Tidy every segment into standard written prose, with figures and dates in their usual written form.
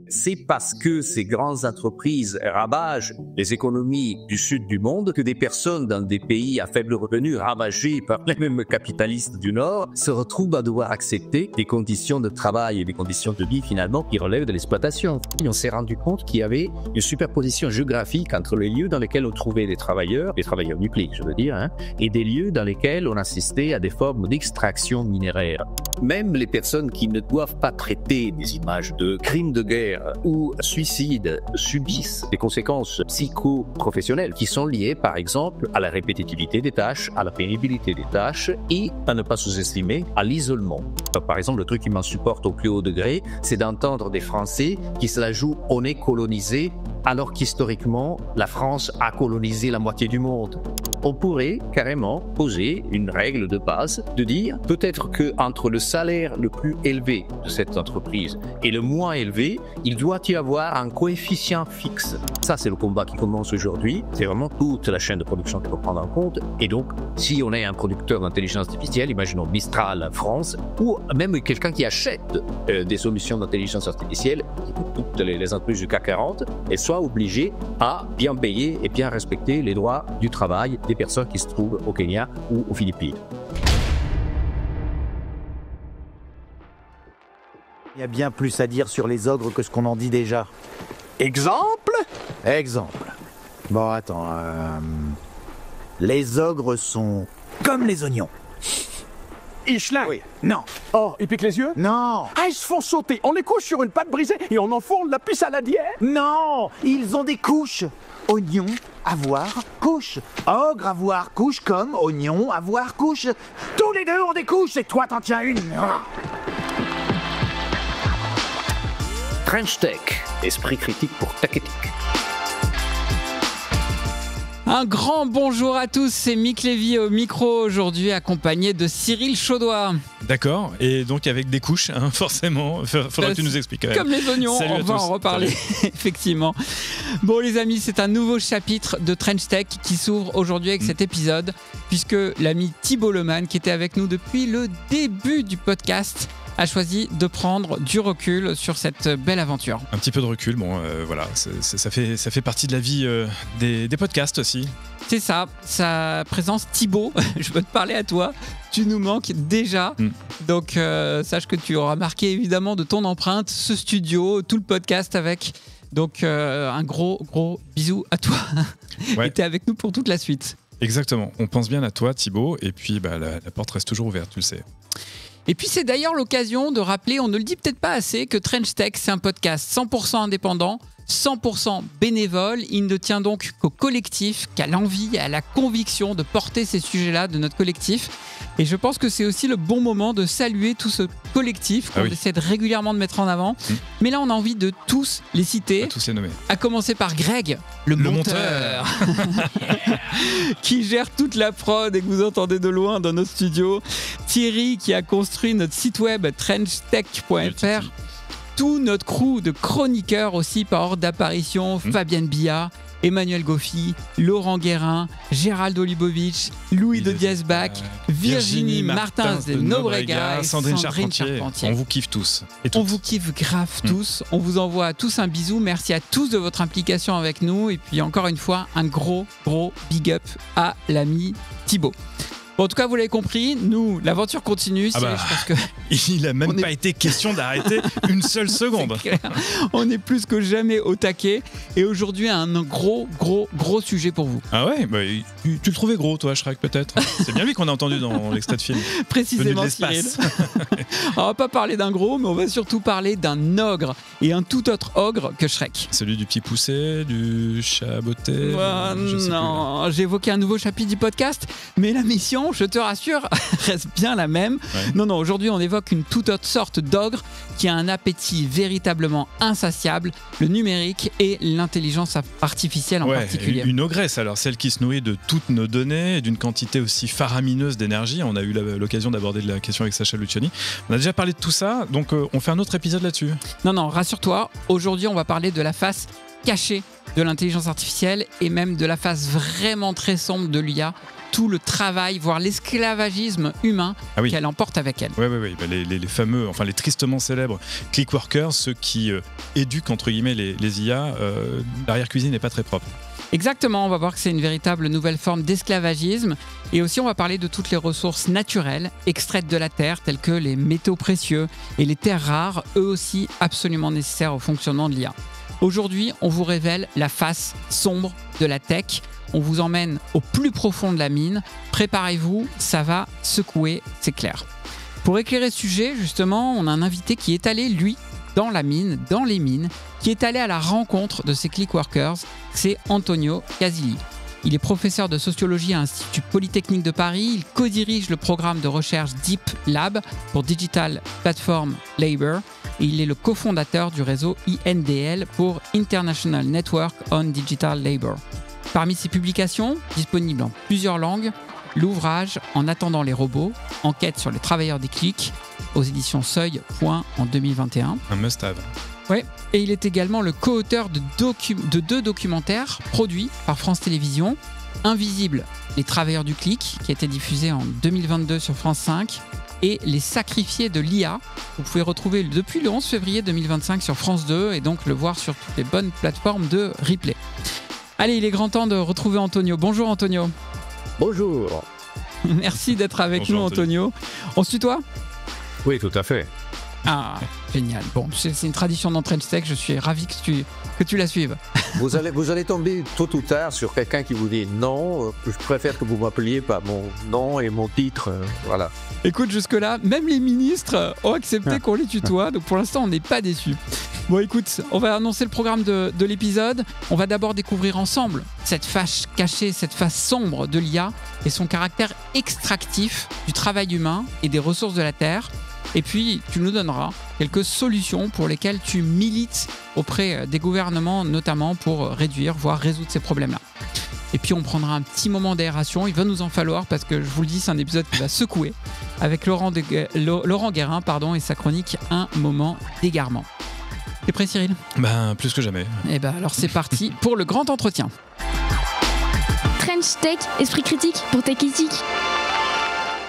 c'est parce que ces grandes entreprises ravagent les économies du sud du monde que des personnes dans des pays à faible revenu, ravagés par les mêmes capitalistes du Nord, se retrouvent à devoir accepter des conditions de travail et des conditions de vie finalement qui relèvent de l'exploitation. Et on s'est rendu compte qu'il y avait une superposition géographique entre les lieux dans lesquels on trouvait des travailleurs nucléiques je veux dire, et des lieux dans lesquels on assistait à des formes d'extraction minéraire. Même les personnes qui ne doivent pas traiter des images de crimes de guerre ou suicides subissent des conséquences psycho-professionnelles qui sont liées par exemple à la répétitivité des tâches, à la pénibilité des tâches et à ne pas sous-estimer à l'isolement. Par exemple, le truc qui m'insupporte au plus haut degré, c'est d'entendre des Français qui se la jouent « on est colonisé » alors qu'historiquement, la France a colonisé la moitié du monde. On pourrait carrément poser une règle de base de dire peut-être qu'entre le salaire le plus élevé de cette entreprise et le moins élevé, il doit y avoir un coefficient fixe. Ça, c'est le combat qui commence aujourd'hui. C'est vraiment toute la chaîne de production qu'il faut prendre en compte. Et donc, si on est un producteur d'intelligence artificielle, imaginons Mistral France, ou même quelqu'un qui achète des solutions d'intelligence artificielle, toutes les entreprises du CAC 40, elles soient obligées à bien payer et bien respecter les droits du travail des personnes qui se trouvent au Kenya ou aux Philippines. Il y a bien plus à dire sur les ogres que ce qu'on en dit déjà. Exemple ? Exemple. Bon, attends. Les ogres sont comme les oignons. Ils schlinguent. Oui. Non. Oh, ils piquent les yeux ? Non. Ah, ils se font sauter. On les couche sur une pâte brisée et on enfourne la puce à la dière ? Non. Ils ont des couches. Oignon, avoir, couche. Ogre, avoir, couche comme oignon, avoir, couche. Tous les deux ont des couches et toi t'en tiens une. Trench Tech, esprit critique pour Taketic. Un grand bonjour à tous, c'est Mick Lévy au micro aujourd'hui, accompagné de Cyril Chaudois. D'accord, et donc avec des couches, forcément, faudra que tu nous expliques quand même. Comme les oignons, Salut on va en reparler, effectivement. Bon les amis, c'est un nouveau chapitre de Trench Tech qui s'ouvre aujourd'hui avec cet épisode, puisque l'ami Thibault Lemann, qui était avec nous depuis le début du podcast, a choisi de prendre du recul sur cette belle aventure. Un petit peu de recul, bon voilà, ça fait partie de la vie des podcasts aussi. C'est ça, sa présence Thibault, je veux te parler à toi, tu nous manques déjà, donc sache que tu auras marqué évidemment de ton empreinte ce studio, tout le podcast avec, donc un gros bisou à toi, ouais. Et t'es avec nous pour toute la suite. Exactement, on pense bien à toi Thibault, et puis la porte reste toujours ouverte, tu le sais. Et puis c'est d'ailleurs l'occasion de rappeler, on ne le dit peut-être pas assez, que Trench Tech c'est un podcast 100% indépendant, 100% bénévole. Il ne tient donc qu'au collectif, qu'à l'envie et à la conviction de porter ces sujets-là de notre collectif. Et je pense que c'est aussi le bon moment de saluer tout ce collectif qu'on essaie de régulièrement de mettre en avant. Mais là, on a envie de tous les citer. À tous les nommer. À commencer par Greg, le monteur. Qui gère toute la prod et que vous entendez de loin dans nos studios. Thierry, qui a construit notre site web trenchtech.fr. Tout notre crew de chroniqueurs aussi par ordre d'apparition, Fabienne Billa, Emmanuel Goffi, Laurent Guérin, Gérald Olibovic, Louis de Diezbach, Virginie Martins de Nobrega et Sandrine Charpentier. On vous kiffe tous. On vous kiffe grave tous. On vous envoie à tous un bisou. Merci à tous de votre implication avec nous. Et puis encore une fois, un gros big up à l'ami Thibault. Bon, en tout cas, vous l'avez compris, nous, l'aventure continue. Je pense que il n'a même pas été question d'arrêter une seule seconde. On est plus que jamais au taquet. Et aujourd'hui, un gros sujet pour vous. Ah ouais, tu le trouvais gros, toi, Shrek, peut-être. C'est bien lui qu'on a entendu dans l'extrait de film. Précisément, Cyril. On va pas parler d'un gros, mais on va surtout parler d'un ogre. Et un tout autre ogre que Shrek. Celui du petit poussé, du chat botté. Non, j'ai évoqué un nouveau chapitre du podcast, mais la mission, je te rassure, reste bien la même. Ouais. Non, aujourd'hui, on évoque une toute autre sorte d'ogre qui a un appétit véritablement insatiable, le numérique et l'intelligence artificielle en particulier. Une ogresse, alors celle qui se nourrit de toutes nos données et d'une quantité aussi faramineuse d'énergie. On a eu l'occasion d'aborder la question avec Sacha Luciani. On a déjà parlé de tout ça, donc on fait un autre épisode là-dessus. Non, rassure-toi, aujourd'hui, on va parler de la face cachée de l'intelligence artificielle et même de la face vraiment très sombre de l'IA. tout le travail, voire l'esclavagisme humain qu'elle emporte avec elle. Oui. Les fameux, enfin les tristement célèbres click workers, ceux qui éduquent entre guillemets les IA, l'arrière-cuisine n'est pas très propre. Exactement, on va voir que c'est une véritable nouvelle forme d'esclavagisme. Et aussi, on va parler de toutes les ressources naturelles extraites de la Terre, telles que les métaux précieux et les terres rares, eux aussi absolument nécessaires au fonctionnement de l'IA. Aujourd'hui, on vous révèle la face sombre de la tech. On vous emmène au plus profond de la mine. Préparez-vous, ça va secouer, c'est clair. Pour éclairer ce sujet, justement, on a un invité qui est allé, lui, dans la mine, dans les mines, qui est allé à la rencontre de ces click workers, c'est Antonio Casilli. Il est professeur de sociologie à l'Institut Polytechnique de Paris, il co-dirige le programme de recherche Deep Lab pour Digital Platform Labor et il est le cofondateur du réseau INDL pour International Network on Digital Labor. Parmi ses publications, disponibles en plusieurs langues, l'ouvrage En attendant les robots, enquête sur les travailleurs des clics, aux éditions Seuil en 2021. Un must-have. Oui, et il est également le co-auteur de 2 documentaires produits par France Télévisions. Invisible, les travailleurs du clic, qui a été diffusé en 2022 sur France 5, et Les sacrifiés de l'IA. Vous pouvez retrouver depuis le 11 février 2025 sur France 2 et donc le voir sur toutes les bonnes plateformes de replay. Allez, il est grand temps de retrouver Antonio. Bonjour Antonio. Bonjour. Merci d'être avec nous Antonio. On se tutoie ? Oui, tout à fait. Ah, génial. Bon, c'est une tradition dans Trench Tech, je suis ravi que tu la suives. Vous allez tomber tôt ou tard sur quelqu'un qui vous dit non, je préfère que vous m'appeliez par mon nom et mon titre, voilà. Écoute, jusque-là, même les ministres ont accepté qu'on les tutoie, donc pour l'instant, on n'est pas déçus. Bon, écoute, on va annoncer le programme de l'épisode. On va d'abord découvrir ensemble cette face cachée, cette face sombre de l'IA et son caractère extractif du travail humain et des ressources de la Terre. Et puis, tu nous donneras quelques solutions pour lesquelles tu milites auprès des gouvernements, notamment pour réduire, voire résoudre ces problèmes-là. Et puis, on prendra un petit moment d'aération. Il va nous en falloir parce que, je vous le dis, c'est un épisode qui va secouer avec Laurent Guérin et sa chronique « Un moment d'égarement ». T'es prêt, Cyril ? Plus que jamais. Eh ben, alors c'est parti pour le grand entretien. Trench Tech, esprit critique pour Tech Critique.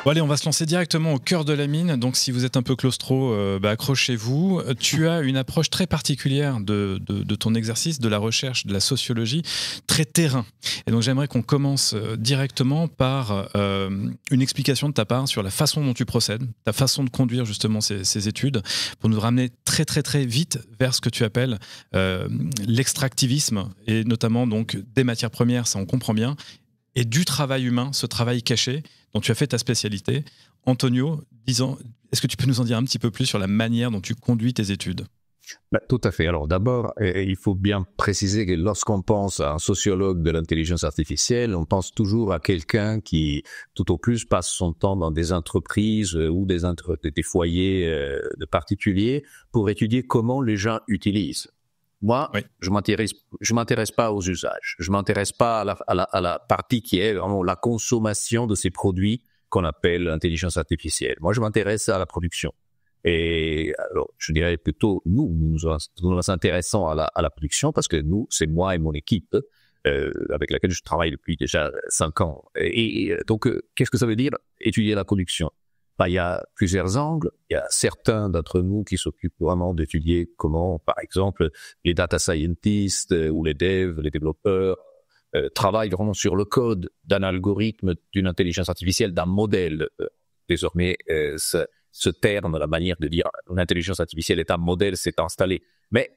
Bon, allez, on va se lancer directement au cœur de la mine. Donc, si vous êtes un peu claustro, accrochez-vous. Tu as une approche très particulière de ton exercice, de la recherche, de la sociologie, très terrain. Et donc, j'aimerais qu'on commence directement par une explication de ta part sur la façon dont tu procèdes, ta façon de conduire justement ces études, pour nous ramener très, très, très vite vers ce que tu appelles l'extractivisme, et notamment donc des matières premières, ça on comprend bien, et du travail humain, ce travail caché dont tu as fait ta spécialité. Antonio, est-ce que tu peux nous en dire un petit peu plus sur la manière dont tu conduis tes études ? Tout à fait. Alors d'abord, il faut bien préciser que lorsqu'on pense à un sociologue de l'intelligence artificielle, on pense toujours à quelqu'un qui, tout au plus, passe son temps dans des entreprises ou des foyers de particuliers pour étudier comment les gens utilisent. Moi, oui. Je m'intéresse pas aux usages. Je m'intéresse pas à la partie qui est vraiment la consommation de ces produits qu'on appelle l'intelligence artificielle. Moi, je m'intéresse à la production. Et alors, je dirais plutôt, nous nous intéressons à la production parce que nous, c'est moi et mon équipe avec laquelle je travaille depuis déjà 5 ans. Et donc, qu'est-ce que ça veut dire étudier la production ? Il y a plusieurs angles. Il y a certains d'entre nous qui s'occupent vraiment d'étudier comment, par exemple, les data scientists ou les devs, les développeurs travaillent vraiment sur le code d'un algorithme, d'une intelligence artificielle, d'un modèle. Désormais, ce terme, la manière de dire une intelligence artificielle est un modèle, c'est installé. Mais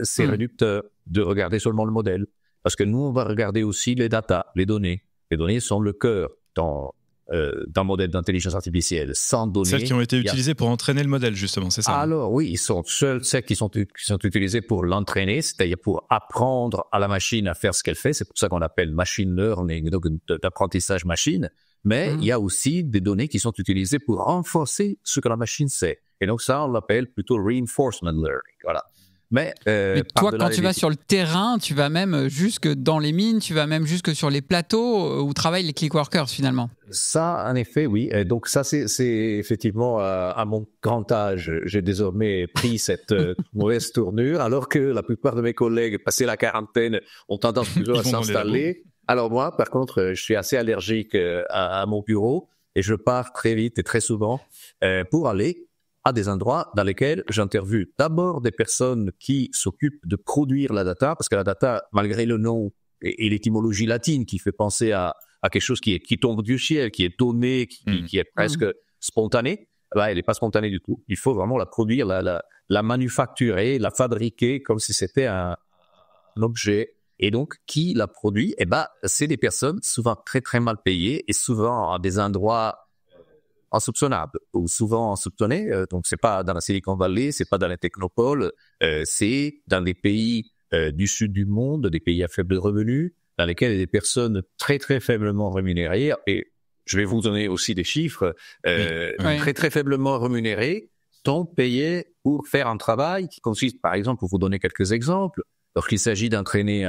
c'est réducteur de regarder seulement le modèle. Parce que nous, on va regarder aussi les data, les données. Les données sont le cœur d'un modèle d'intelligence artificielle. Sans données, celles qui ont été utilisées pour entraîner le modèle, justement, c'est ça? Alors oui, ils sont seuls celles qui sont utilisées pour l'entraîner, c'est-à-dire pour apprendre à la machine à faire ce qu'elle fait. C'est pour ça qu'on appelle machine learning, donc d'apprentissage machine. Mais il y a aussi des données qui sont utilisées pour renforcer ce que la machine sait. Et donc ça, on l'appelle plutôt reinforcement learning. Voilà. Mais toi, quand tu vas sur le terrain, tu vas même jusque dans les mines, tu vas même jusque sur les plateaux où travaillent les click workers finalement. Ça, en effet, oui. Et donc ça, c'est effectivement à mon grand âge, j'ai désormais pris cette mauvaise tournure, alors que la plupart de mes collègues, passé la quarantaine, ont tendance plutôt à s'installer. Alors moi, par contre, je suis assez allergique à mon bureau et je pars très vite et très souvent pour aller à des endroits dans lesquels j'interviewe d'abord des personnes qui s'occupent de produire la data, parce que la data, malgré le nom et l'étymologie latine qui fait penser à quelque chose qui tombe du ciel, qui est donné, qui est presque spontané, elle n'est pas spontanée du tout. Il faut vraiment la produire, la manufacturer, la fabriquer comme si c'était un objet. Et donc, qui la produit? C'est des personnes souvent très très mal payées et souvent à des endroits insoupçonnables ou souvent insoupçonnés. Donc, c'est pas dans la Silicon Valley, c'est pas dans les technopoles, c'est dans des pays du sud du monde, des pays à faible revenu, dans lesquels il y a des personnes très très faiblement rémunérées. Et je vais vous donner aussi des chiffres très très faiblement rémunérés, sont payés pour faire un travail qui consiste, par exemple, pour vous donner quelques exemples, lorsqu'il s'agit d'entraîner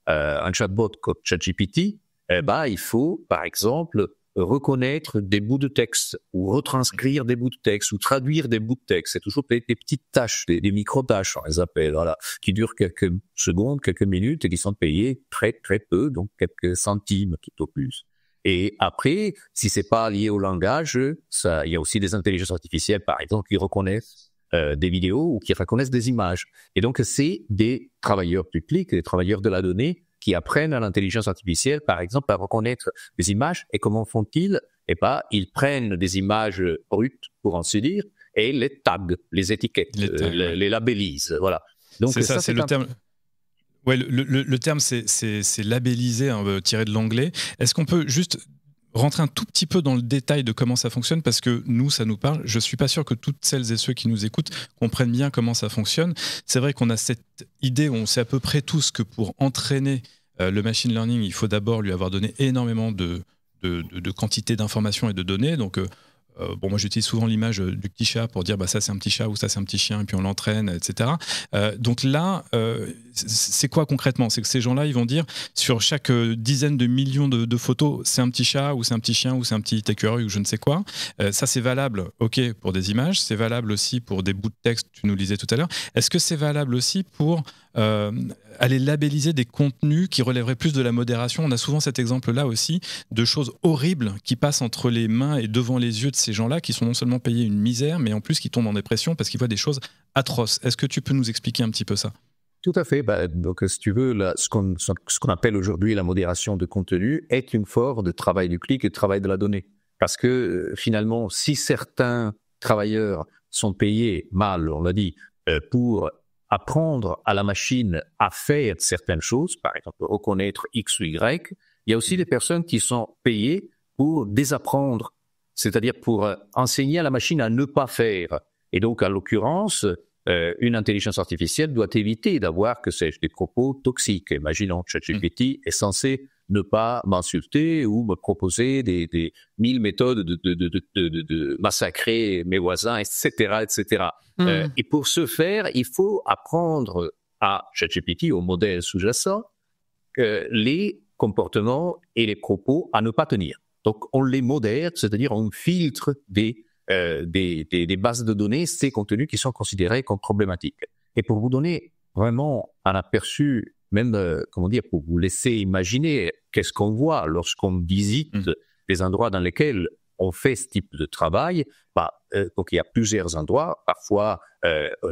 un chatbot comme ChatGPT, il faut, par exemple, reconnaître des bouts de texte ou retranscrire des bouts de texte ou traduire des bouts de texte. C'est toujours des petites tâches, des micro-tâches, on les appelle, voilà, qui durent quelques secondes, quelques minutes et qui sont payées très, très peu, donc quelques centimes tout au plus. Et après, si c'est pas lié au langage, il y a aussi des intelligences artificielles, par exemple, qui reconnaissent des vidéos ou qui reconnaissent des images. Et donc, c'est des travailleurs publics, des travailleurs de la donnée qui apprennent à l'intelligence artificielle, par exemple, à reconnaître des images. Et comment font-ils? Ils prennent des images brutes, pour ainsi dire, et les taguent, les étiquettent, les labellisent. Voilà. Donc, c'est le terme. Ouais, le terme, c'est labellisé, tiré de l'anglais. Est-ce qu'on peut juste rentrer un tout petit peu dans le détail de comment ça fonctionne, parce que nous, ça nous parle. Je suis pas sûr que toutes celles et ceux qui nous écoutent comprennent bien comment ça fonctionne. C'est vrai qu'on a cette idée où on sait à peu près tous que pour entraîner le machine learning, il faut d'abord lui avoir donné énormément de quantité d'informations et de données. Donc, moi j'utilise souvent l'image du petit chat pour dire ça c'est un petit chat ou ça c'est un petit chien et puis on l'entraîne, etc. Donc là, c'est quoi concrètement? C'est que ces gens-là, ils vont dire sur chaque dizaine de millions de photos, c'est un petit chat ou c'est un petit chien ou c'est un petit écureuil ou je ne sais quoi. Ça c'est valable, pour des images, c'est valable aussi pour des bouts de texte, tu nous lisais tout à l'heure. Est-ce que c'est valable aussi pour aller labelliser des contenus qui relèveraient plus de la modération? On a souvent cet exemple-là aussi de choses horribles qui passent entre les mains et devant les yeux de ces gens-là, qui sont non seulement payés une misère, mais en plus qui tombent en dépression parce qu'ils voient des choses atroces. Est-ce que tu peux nous expliquer un petit peu ça? Tout à fait. Donc, si tu veux, ce qu'on appelle aujourd'hui la modération de contenu est une forme de travail du clic et de travail de la donnée. Parce que finalement, si certains travailleurs sont payés mal, on l'a dit, pour apprendre à la machine à faire certaines choses, par exemple reconnaître X ou Y, il y a aussi des personnes qui sont payées pour désapprendre, c'est-à-dire pour enseigner à la machine à ne pas faire. Et donc, en l'occurrence, une intelligence artificielle doit éviter d'avoir, des propos toxiques. Imaginons que ChatGPT est censé ne pas m'insulter ou me proposer des 1000 méthodes de massacrer mes voisins, etc., etc. Et pour ce faire, il faut apprendre à ChatGPT, au modèle sous-jacent, les comportements et les propos à ne pas tenir. Donc, on les modère, c'est-à-dire on filtre des bases de données, ces contenus qui sont considérés comme problématiques. Et pour vous donner vraiment un aperçu, même, pour vous laisser imaginer qu'est-ce qu'on voit lorsqu'on visite des endroits dans lesquels on fait ce type de travail, donc il y a plusieurs endroits. Parfois,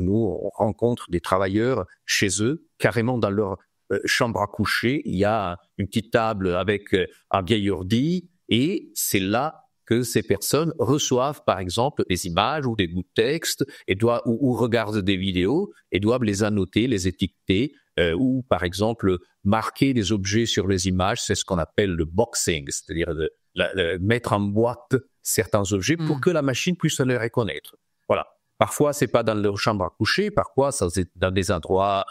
nous, on rencontre des travailleurs chez eux, carrément dans leur chambre à coucher. Il y a une petite table avec un vieil ordi, et c'est là que ces personnes reçoivent, par exemple, des images ou des bouts de texte ou regardent des vidéos et doivent les annoter, les étiqueter, ou, par exemple, marquer des objets sur les images. C'est ce qu'on appelle le boxing, c'est-à-dire mettre en boîte certains objets pour que la machine puisse les reconnaître. Voilà. Parfois, c'est pas dans leur chambre à coucher, parfois, c'est dans des endroits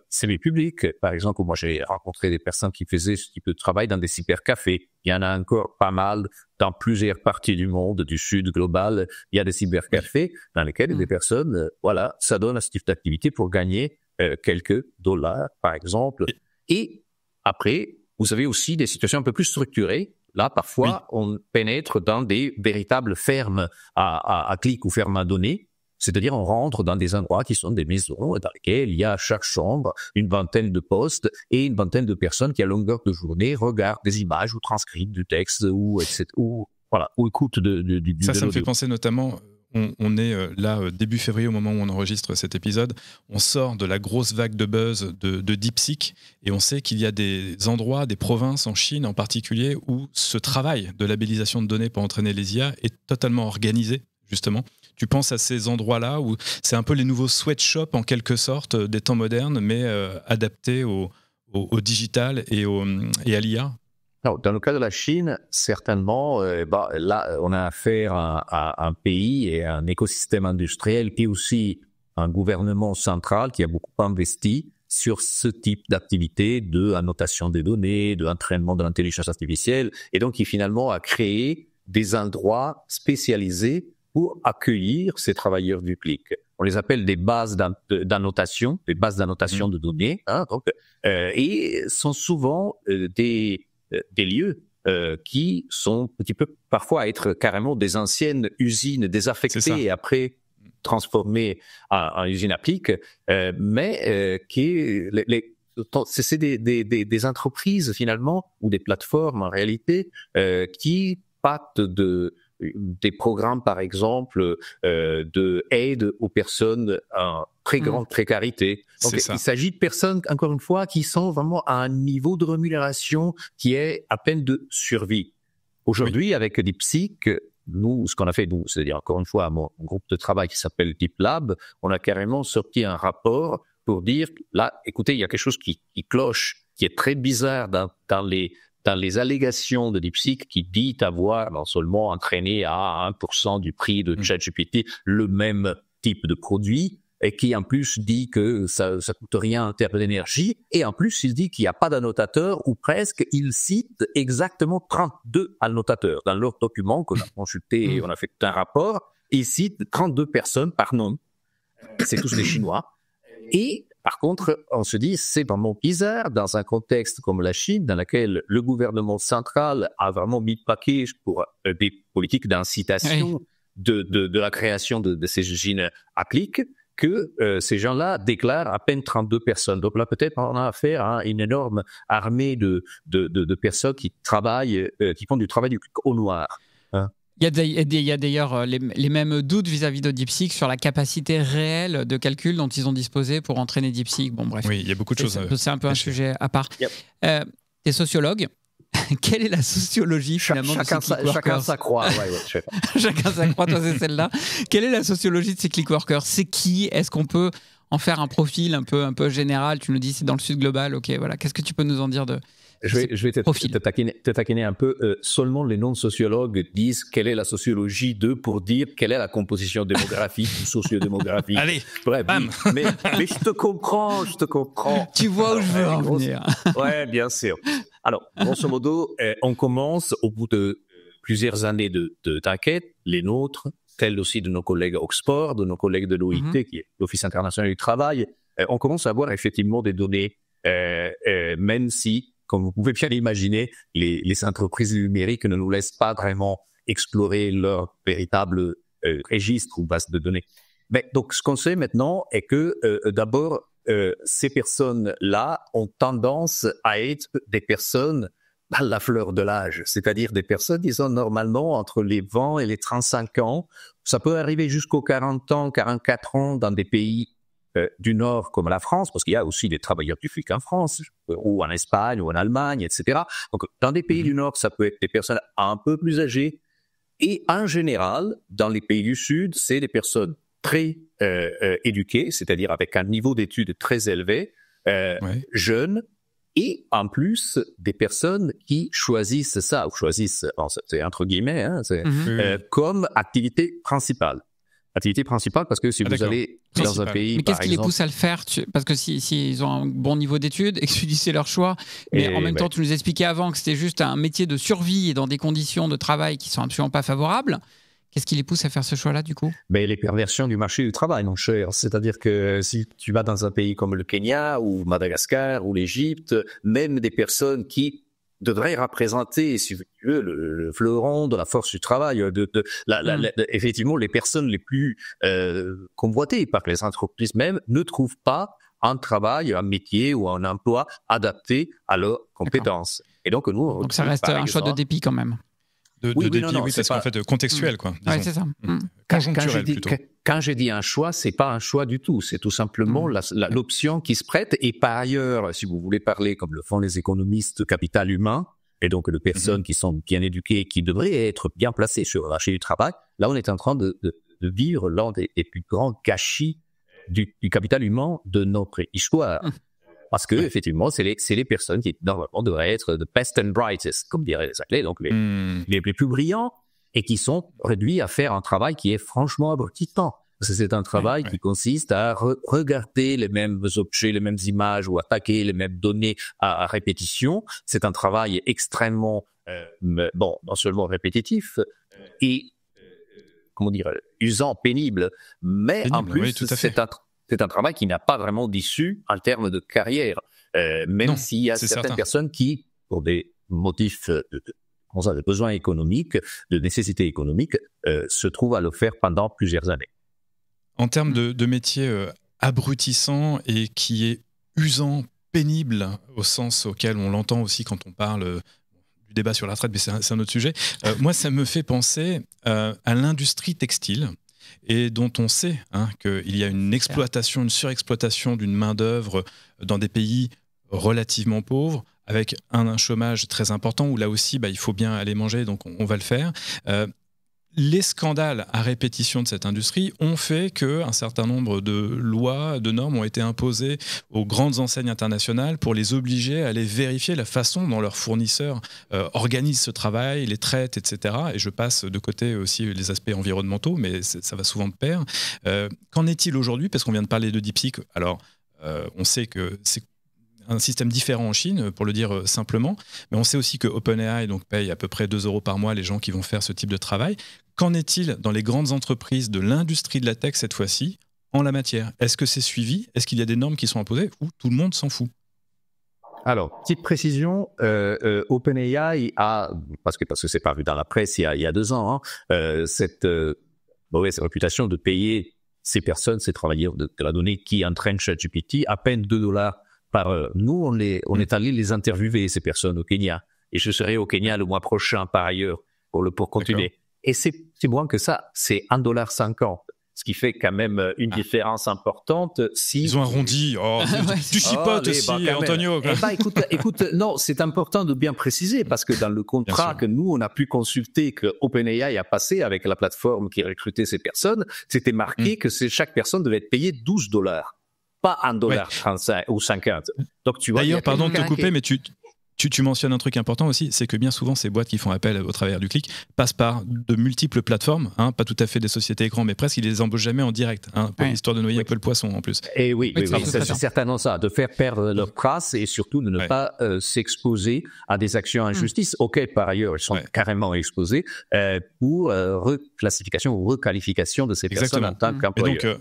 semi-publics. Par exemple, moi, j'ai rencontré des personnes qui faisaient ce type de travail dans des cybercafés. Il y en a encore pas mal dans plusieurs parties du monde, du sud global. Il y a des cybercafés dans lesquels des personnes, ça donne à ce type d'activité pour gagner quelques dollars, par exemple. Et après, vous avez aussi des situations un peu plus structurées. Là, parfois, on pénètre dans des véritables fermes à clics ou fermes à données. C'est-à-dire, on rentre dans des endroits qui sont des maisons dans lesquelles il y a à chaque chambre une vingtaine de postes et une vingtaine de personnes qui, à longueur de journée, regardent des images ou transcrivent du texte ou etc. ou écoutent du Ça me fait penser notamment. On est là, début février, au moment où on enregistre cet épisode. On sort de la grosse vague de buzz de DeepSeek et on sait qu'il y a des endroits, des provinces en Chine en particulier, où ce travail de labellisation de données pour entraîner les IA est totalement organisé, justement. Tu penses à ces endroits-là où c'est un peu les nouveaux sweatshops, en quelque sorte, des temps modernes, mais adaptés au digital et à l'IA? Non, dans le cas de la Chine, certainement, là, on a affaire à un pays et à un écosystème industriel qui est aussi un gouvernement central qui a beaucoup investi sur ce type d'activité de annotation des données, de entraînement de l'intelligence artificielle, et donc qui finalement a créé des endroits spécialisés pour accueillir ces travailleurs du clic. On les appelle des bases d'annotation, des bases d'annotation de données, et sont souvent des lieux qui sont qui peuvent parfois être carrément des anciennes usines désaffectées et après transformées en usines appliques, mais c'est des entreprises finalement ou des plateformes en réalité qui partent des programmes, par exemple, de aide aux personnes en très grande précarité. Donc, il s'agit de personnes, encore une fois, qui sont vraiment à un niveau de rémunération qui est à peine de survie. Aujourd'hui, avec DeepSeek, nous, ce qu'on a fait, c'est-à-dire, encore une fois, mon groupe de travail qui s'appelle Deep Lab, on a carrément sorti un rapport pour dire, là, écoutez, il y a quelque chose qui cloche, qui est très bizarre dans les allégations de DeepSeek qui dit avoir non seulement entraîné à 1% du prix de ChatGPT le même type de produit, et qui en plus dit que ça coûte rien en termes d'énergie, et en plus il dit qu'il n'y a pas d'annotateur, ou presque, il cite exactement 32 annotateurs. Dans leur document qu'on a consulté, on a fait tout un rapport, il cite 32 personnes par nom. C'est tous des Chinois. Et par contre, on se dit, c'est vraiment bizarre dans un contexte comme la Chine, dans lequel le gouvernement central a vraiment mis le paquet pour des politiques d'incitation de la création de ces usines appliques, que ces gens-là déclarent à peine 32 personnes. Donc là, peut-être on a affaire à une énorme armée de personnes qui travaillent, qui font du travail au noir. Hein. Il y a d'ailleurs les mêmes doutes vis-à-vis de DeepSeek sur la capacité réelle de calcul dont ils ont disposé pour entraîner DeepSeek. Bon, bref. Oui, il y a beaucoup de choses. C'est un peu un sujet à part. Yep. T'es sociologue. Quelle est la sociologie finalement de ces click-workers ? Chacun sa croix. Chacun sa croix, toi c'est celle-là. Quelle est la sociologie de ces click-workers ? C'est qui ? Est-ce qu'on peut en faire un profil un peu général ? Tu nous dis c'est dans le sud global, ok, voilà. Qu'est-ce que tu peux nous en dire de Je vais te taquiner un peu. Seulement les non-sociologues disent quelle est la sociologie d'eux pour dire quelle est la composition démographique ou sociodémographique. Allez, bref, mais je te comprends. Tu vois où je veux en venir. Ouais, bien sûr. Alors, grosso modo, on commence au bout de plusieurs années d'enquête, les nôtres, telles aussi de nos collègues Oxford, de nos collègues de l'OIT, qui est l'Office international du travail, on commence à avoir effectivement des données, même si, comme vous pouvez bien l'imaginer, les entreprises numériques ne nous laissent pas vraiment explorer leur véritable registre ou base de données. Mais donc, ce qu'on sait maintenant est que, d'abord, ces personnes-là ont tendance à être des personnes à la fleur de l'âge, c'est-à-dire des personnes qui sont normalement entre les 20 et les 35 ans. Ça peut arriver jusqu'aux 40 ans, 44 ans dans des pays du Nord comme la France, parce qu'il y a aussi des travailleurs du FIC en France, ou en Espagne, ou en Allemagne, etc. Donc, dans des pays du Nord, ça peut être des personnes un peu plus âgées. Et en général, dans les pays du Sud, c'est des personnes très éduquées, c'est-à-dire avec un niveau d'études très élevé, jeunes, et en plus des personnes qui choisissent ça, ou choisissent, c'est entre guillemets, comme activité principale. Activité principale parce que si vous allez dans un pays, mais qu'est-ce qui les pousse à le faire parce que si ils ont un bon niveau d'études et que tu dis c'est leur choix, mais en même temps tu nous expliquais avant que c'était juste un métier de survie et dans des conditions de travail qui sont absolument pas favorables. Qu'est-ce qui les pousse à faire ce choix-là, du coup ? Les perversions du marché du travail, mon cher. C'est-à-dire que si tu vas dans un pays comme le Kenya ou Madagascar ou l'Égypte, même des personnes qui devrait représenter, si tu veux, le fleuron de la force du travail, effectivement, les personnes les plus convoitées par les entreprises même ne trouvent pas un travail, un métier ou un emploi adapté à leurs compétences. Et donc, donc ça reste un choix de dépit quand même. Oui, parce qu'en fait, contextuel, quoi. Oui, c'est ça. Conjoncturel, plutôt. Quand j'ai dit un choix, c'est pas un choix du tout. C'est tout simplement l'option qui se prête. Et par ailleurs, si vous voulez parler, comme le font les économistes, capital humain, et donc de personnes qui sont bien éduquées, qui devraient être bien placées sur le marché du travail, là, on est en train de vivre l'un des plus grands gâchis du capital humain de notre histoire. Parce que, effectivement, c'est les personnes qui, normalement, devraient être the best and brightest, comme diraient les Anglais, donc les plus brillants, et qui sont réduits à faire un travail qui est franchement abrutisant. Parce que c'est un travail qui consiste à regarder les mêmes objets, les mêmes images, ou attaquer les mêmes données à répétition. C'est un travail extrêmement, non seulement répétitif, et, usant, pénible, mais en plus, c'est un travail qui n'a pas vraiment d'issue en termes de carrière, même s'il y a certaines personnes qui, pour des motifs de besoins économiques, de nécessité économique, se trouvent à le faire pendant plusieurs années. En termes de métier abrutissant et qui est usant, pénible, au sens auquel on l'entend aussi quand on parle du débat sur la retraite, mais c'est un autre sujet, moi ça me fait penser à l'industrie textile, et dont on sait qu'il y a une exploitation, une surexploitation d'une main-d'œuvre dans des pays relativement pauvres, avec un chômage très important, où là aussi, il faut bien aller manger, donc on va le faire. Les scandales à répétition de cette industrie ont fait qu'un certain nombre de lois, de normes ont été imposées aux grandes enseignes internationales pour les obliger à aller vérifier la façon dont leurs fournisseurs organisent ce travail, les traitent, etc. Et je passe de côté aussi les aspects environnementaux, mais ça va souvent de pair. Qu'en est-il aujourd'hui? Parce qu'on vient de parler de DeepSeek. Alors, on sait que c'est un système différent en Chine, pour le dire simplement, mais on sait aussi que OpenAI paye à peu près 2 € par mois les gens qui vont faire ce type de travail. Qu'en est-il dans les grandes entreprises de l'industrie de la tech cette fois-ci en la matière? Est-ce que c'est suivi? Est-ce qu'il y a des normes qui sont imposées ou tout le monde s'en fout? Alors, petite précision, OpenAI a, parce que c'est paru dans la presse il y a 2 ans, cette mauvaise réputation de payer ces personnes, ces travailleurs de la donnée qui entraînent ChatGPT à peine 2 $ par heure. Nous, on est allé les interviewer, ces personnes, au Kenya. Et je serai au Kenya le mois prochain, par ailleurs, pour continuer. D'accord. Et c'est moins que ça, c'est 1,50 $. Ce qui fait quand même une différence importante. Ils ont arrondi. Tu chipotes aussi, Antonio. Écoute, non, c'est important de bien préciser parce que dans le contrat que nous, on a pu consulter, que OpenAI a passé avec la plateforme qui recrutait ces personnes, c'était marqué que chaque personne devait être payée 12 $. Pas 1,35 $ ou 50. Donc, tu vois. D'ailleurs, pardon de te couper, mais tu mentionnes un truc important aussi, c'est que bien souvent, ces boîtes qui font appel au travers du clic passent par de multiples plateformes, pas tout à fait des sociétés écrans, mais presque, ils les embauchent jamais en direct, histoire de noyer un peu le poisson en plus. Et oui, c'est certainement ça, de faire perdre leur trace et surtout de ne pas s'exposer à des actions en justice, auxquelles par ailleurs, ils sont carrément exposés pour reclassification ou requalification de ces personnes en tant qu'employeurs.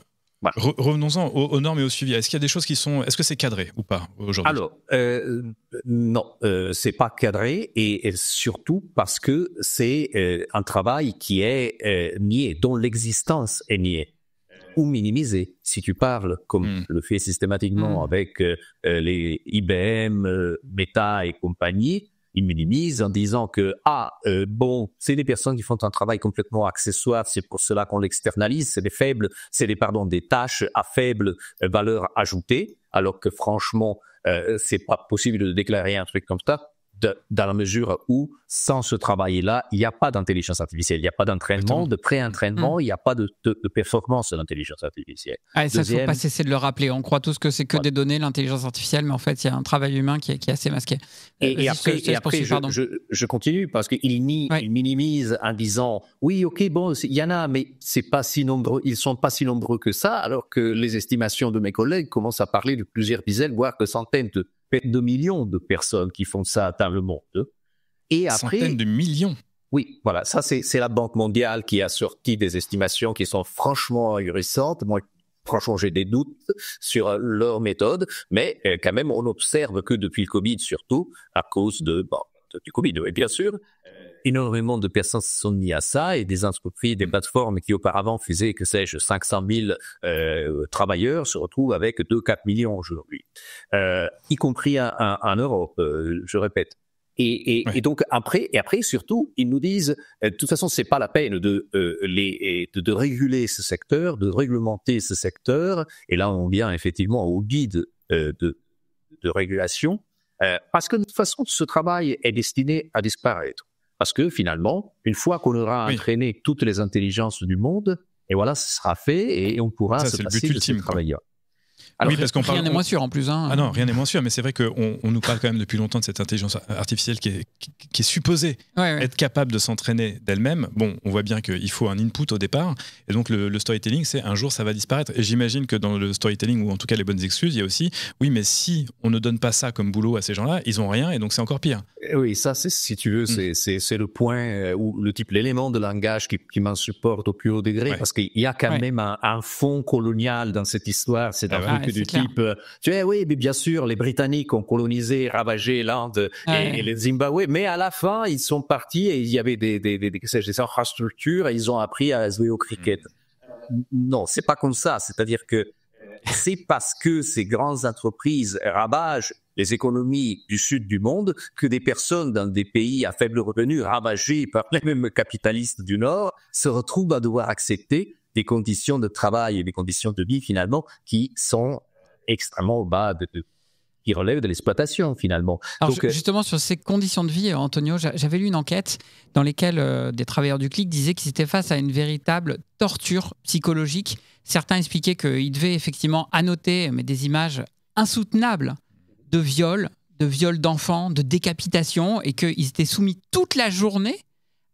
Revenons-en aux normes et au suivi. Est-ce qu'il y a des choses est-ce que c'est cadré ou pas aujourd'hui? Alors, non, c'est pas cadré et surtout parce que c'est un travail qui est nié, dont l'existence est niée ou minimisée. Si tu parles, comme le fait systématiquement avec les IBM, Meta et compagnie, ils minimisent en disant que c'est des personnes qui font un travail complètement accessoire, c'est pour cela qu'on l'externalise, c'est des tâches à faible valeur ajoutée, alors que franchement c'est pas possible de déclarer un truc comme ça dans la mesure où sans ce travail-là, il n'y a pas d'intelligence artificielle, il n'y a pas d'entraînement, de pré-entraînement, il n'y a pas de performance de l'intelligence artificielle. Ça, il ne faut pas cesser de le rappeler. On croit tous que c'est que des données, l'intelligence artificielle, mais en fait, il y a un travail humain qui est assez masqué. Et après, je continue parce qu'il minimise en disant oui, ok, bon, il y en a, mais c'est pas si nombreux, ils sont pas si nombreux que ça, alors que les estimations de mes collègues commencent à parler de plusieurs dizaines, voire de centaines de millions de personnes qui font ça dans le monde. Et après, centaines de millions. Oui, voilà, ça c'est la Banque mondiale qui a sorti des estimations qui sont franchement ahurissantes. Moi, franchement, j'ai des doutes sur leur méthode, mais quand même, on observe que depuis le Covid, surtout, à cause de du Covid. Et bien sûr, énormément de personnes se sont mis à ça et des entreprises, des plateformes qui auparavant faisaient, 500 000 travailleurs se retrouvent avec 2-4 millions aujourd'hui, y compris en Europe, je répète. Et donc après surtout, ils nous disent, de toute façon, c'est pas la peine de réguler ce secteur, de réglementer ce secteur. Et là, on vient effectivement au guide de régulation, parce que de toute façon, ce travail est destiné à disparaître. Parce que finalement, une fois qu'on aura entraîné toutes les intelligences du monde, et voilà, ce sera fait et on pourra se passer de ce travail-là. Alors, parce qu'on rien n'est moins sûr en plus. Ah non, rien n'est moins sûr, mais c'est vrai qu'on nous parle quand même depuis longtemps de cette intelligence artificielle qui est supposée être capable de s'entraîner d'elle-même. Bon, on voit bien qu'il faut un input au départ, et donc le storytelling, c'est un jour ça va disparaître. Et j'imagine que dans le storytelling, ou en tout cas les bonnes excuses, il y a aussi, oui, mais si on ne donne pas ça comme boulot à ces gens-là, ils n'ont rien, et donc c'est encore pire. Oui, ça, c'est, si tu veux, c'est le point où l'élément de langage qui m'insupporte au plus haut degré, parce qu'il y a quand même un fond colonial dans cette histoire. C'est un truc du type, oui, mais bien sûr, les Britanniques ont colonisé, ravagé l'Inde et le Zimbabwe, mais à la fin, ils sont partis et il y avait des infrastructures et ils ont appris à jouer au cricket. Non, c'est pas comme ça. C'est-à-dire que c'est parce que ces grandes entreprises ravagent les économies du sud du monde que des personnes dans des pays à faible revenu, ravagés par les mêmes capitalistes du nord, se retrouvent à devoir accepter des conditions de travail et des conditions de vie finalement qui sont extrêmement bas, qui relèvent de l'exploitation finalement. Alors justement sur ces conditions de vie, Antonio, j'avais lu une enquête dans laquelle des travailleurs du clic disaient qu'ils étaient face à une véritable torture psychologique. Certains expliquaient qu'ils devaient effectivement annoter des images insoutenables de viols d'enfants, de décapitation, et qu'ils étaient soumis toute la journée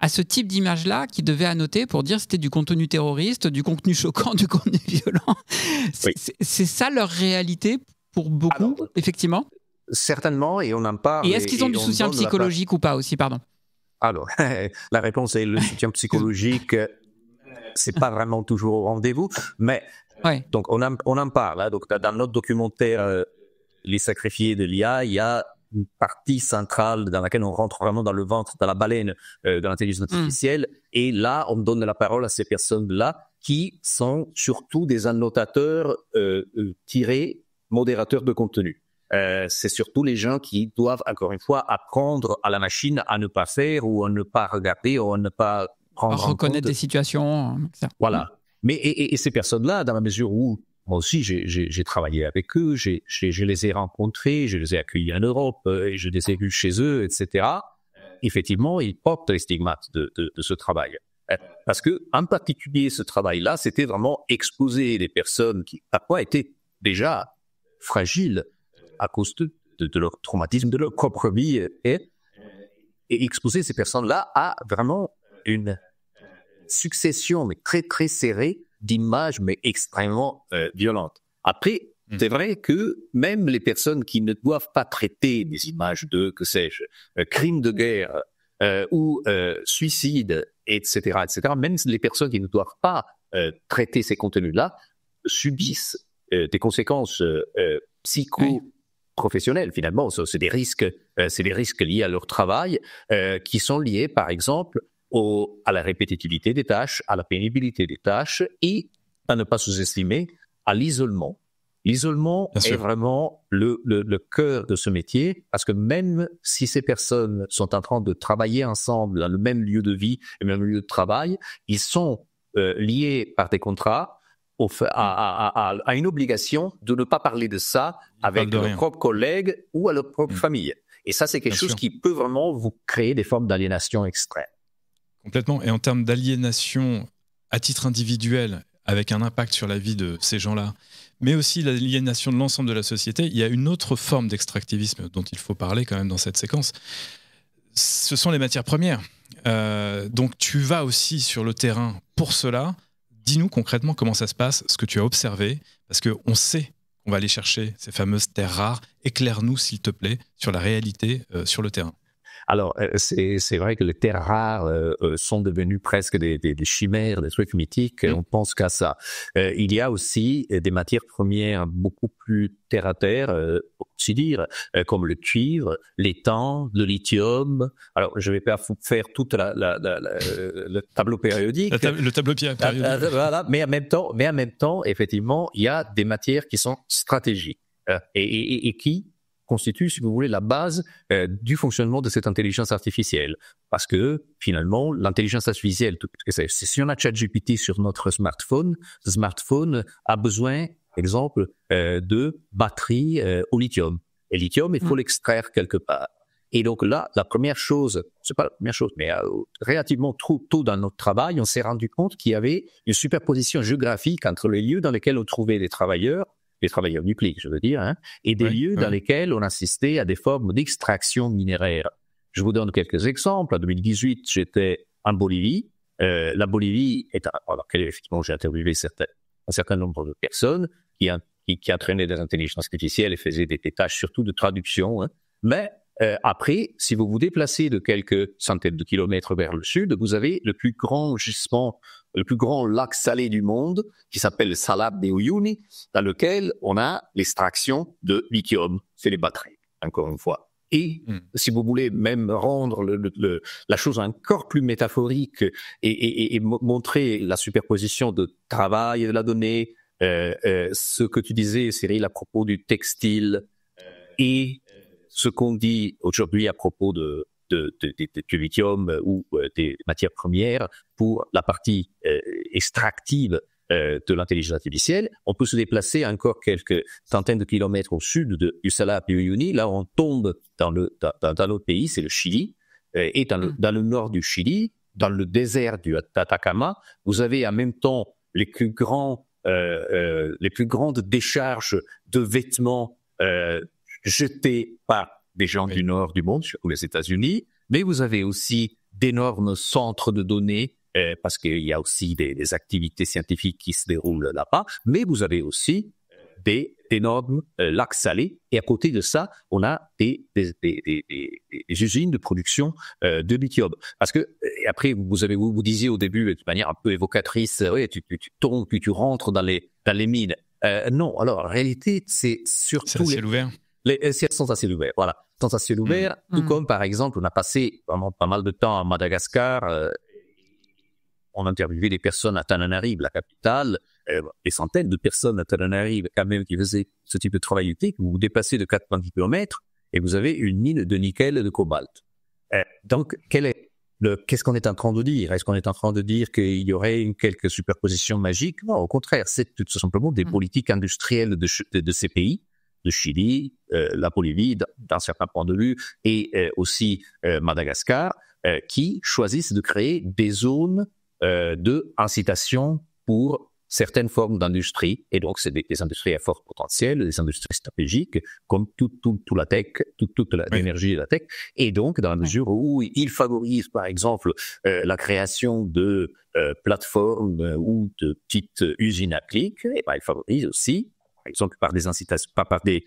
à ce type d'image-là qu'ils devaient annoter pour dire c'était du contenu terroriste, du contenu choquant, du contenu violent. C'est ça leur réalité pour beaucoup, effectivement. Certainement, et on en parle. Et est-ce qu'ils ont du soutien psychologique ou pas aussi, pardon? Alors, la réponse est le soutien psychologique, c'est pas vraiment toujours au rendez-vous, mais donc on en parle. Hein, donc dans notre documentaire Les sacrifiés de l'IA, il y a une partie centrale dans laquelle on rentre vraiment dans le ventre, dans la baleine de l'intelligence artificielle. Et là, on donne la parole à ces personnes-là qui sont surtout des annotateurs modérateurs de contenu. C'est surtout les gens qui doivent, encore une fois, apprendre à la machine à ne pas faire ou à ne pas regarder ou à ne pas prendre en compte. Reconnaître des situations. Ça. Voilà. Mais et ces personnes-là, dans la mesure où moi aussi, j'ai travaillé avec eux, je les ai rencontrés, je les ai accueillis en Europe, et je les ai vus chez eux, etc. Effectivement, ils portent les stigmates de ce travail. Parce que, en particulier, ce travail-là, c'était vraiment exposer des personnes qui, parfois, étaient déjà fragiles à cause de leur traumatisme, de leur propre vie, et exposer ces personnes-là à vraiment une succession, mais très, très serrée, d'images, mais extrêmement violentes. Après, c'est vrai que même les personnes qui ne doivent pas traiter des images de, que sais-je, crimes de guerre ou suicides, etc., même les personnes qui ne doivent pas traiter ces contenus-là subissent des conséquences psycho-professionnelles, finalement. C'est des risques liés à leur travail qui sont liés, par exemple, à la répétitivité des tâches, à la pénibilité des tâches et, à ne pas sous-estimer, à l'isolement. L'isolement est vraiment le cœur de ce métier, parce que même si ces personnes sont en train de travailler ensemble dans le même lieu de vie et le même lieu de travail, ils sont liés par des contrats à une obligation de ne pas parler de ça avec leurs propres collègues ou à leur propre famille. Et ça, c'est quelque chose qui peut vraiment vous créer des formes d'aliénation extrême. Complètement. Et en termes d'aliénation à titre individuel, avec un impact sur la vie de ces gens-là, mais aussi l'aliénation de l'ensemble de la société, il y a une autre forme d'extractivisme dont il faut parler quand même dans cette séquence. Ce sont les matières premières. Donc tu vas aussi sur le terrain pour cela. Dis-nous concrètement comment ça se passe, ce que tu as observé, parce qu'on sait qu'on va aller chercher ces fameuses terres rares. Éclaire-nous, s'il te plaît, sur la réalité sur le terrain. Alors, c'est vrai que les terres rares sont devenues presque des chimères, des trucs mythiques. On pense qu'à ça. Il y a aussi des matières premières beaucoup plus terre à terre, aussi dire, comme le cuivre, l'étain, le lithium. Alors, je vais pas faire toute le tableau périodique. Le tableau périodique. Voilà, mais en même temps, effectivement, il y a des matières qui sont stratégiques et qui constitue, si vous voulez, la base du fonctionnement de cette intelligence artificielle. Parce que, finalement, l'intelligence artificielle, si on a ChatGPT sur notre smartphone, ce smartphone a besoin, par exemple, de batteries au lithium. Et le lithium, il faut l'extraire quelque part. Et donc là, la première chose, c'est pas la première chose, mais relativement tôt dans notre travail, on s'est rendu compte qu'il y avait une superposition géographique entre les lieux dans lesquels on trouvait des travailleurs nucléiques, je veux dire, et des lieux dans lesquels on assistait à des formes d'extraction minéraire. Je vous donne quelques exemples. En 2018, j'étais en Bolivie. La Bolivie dans laquelle effectivement j'ai interviewé un certain nombre de personnes qui entraînaient des intelligences artificielles et faisaient des tâches surtout de traduction. Mais après, si vous vous déplacez de quelques centaines de kilomètres vers le sud, vous avez le plus grand gisement, le plus grand lac salé du monde, qui s'appelle Salar de Uyuni, dans lequel on a l'extraction de lithium. C'est les batteries, encore une fois. Et si vous voulez même rendre la chose encore plus métaphorique et montrer la superposition de travail et de la donnée, ce que tu disais, Cyril, à propos du textile et ce qu'on dit aujourd'hui à propos du lithium ou des matières premières pour la partie extractive de l'intelligence artificielle, on peut se déplacer encore quelques centaines de kilomètres au sud du Salar de Uyuni. Là, on tombe dans notre pays, c'est le Chili, et dans le nord du Chili, dans le désert du Atacama, vous avez en même temps les plus grandes décharges de vêtements jetés par des gens du nord du monde, surtout les États-Unis, mais vous avez aussi d'énormes centres de données, parce qu'il y a aussi des activités scientifiques qui se déroulent là-bas, mais vous avez aussi des énormes lacs salés, et à côté de ça, on a des usines de production de lithium. Parce que, et après, vous disiez au début, de manière un peu évocatrice, tu tombes, puis tu rentres dans les mines. Non, alors, en réalité, c'est surtout... C'est à ciel ouvert. Les ciels sont à ciel ouvert, voilà. Sont à ciel ouvert, tout comme, par exemple, on a passé vraiment pas mal de temps à Madagascar, on a interviewé des personnes à Tananarive, la capitale, des centaines de personnes à Tananarive, quand même, qui faisaient ce type de travail utile. Vous vous déplacez de 90 km et vous avez une mine de nickel et de cobalt. Donc, qu'est-ce qu'on est en train de dire? Est-ce qu'on est en train de dire qu'il y aurait quelques superpositions magiques? Non, au contraire, c'est tout simplement des politiques industrielles de ces pays, de Chili, la Bolivie, d'un certain point de vue, et aussi Madagascar, qui choisissent de créer des zones de incitation pour certaines formes d'industrie, et donc c'est des industries à fort potentiel, des industries stratégiques, comme toute la tech, toute l'énergie de la tech, et donc dans la mesure où ils favorisent par exemple la création de plateformes ou de petites usines appliques, et ben ils favorisent aussi, par exemple par des incitations, par des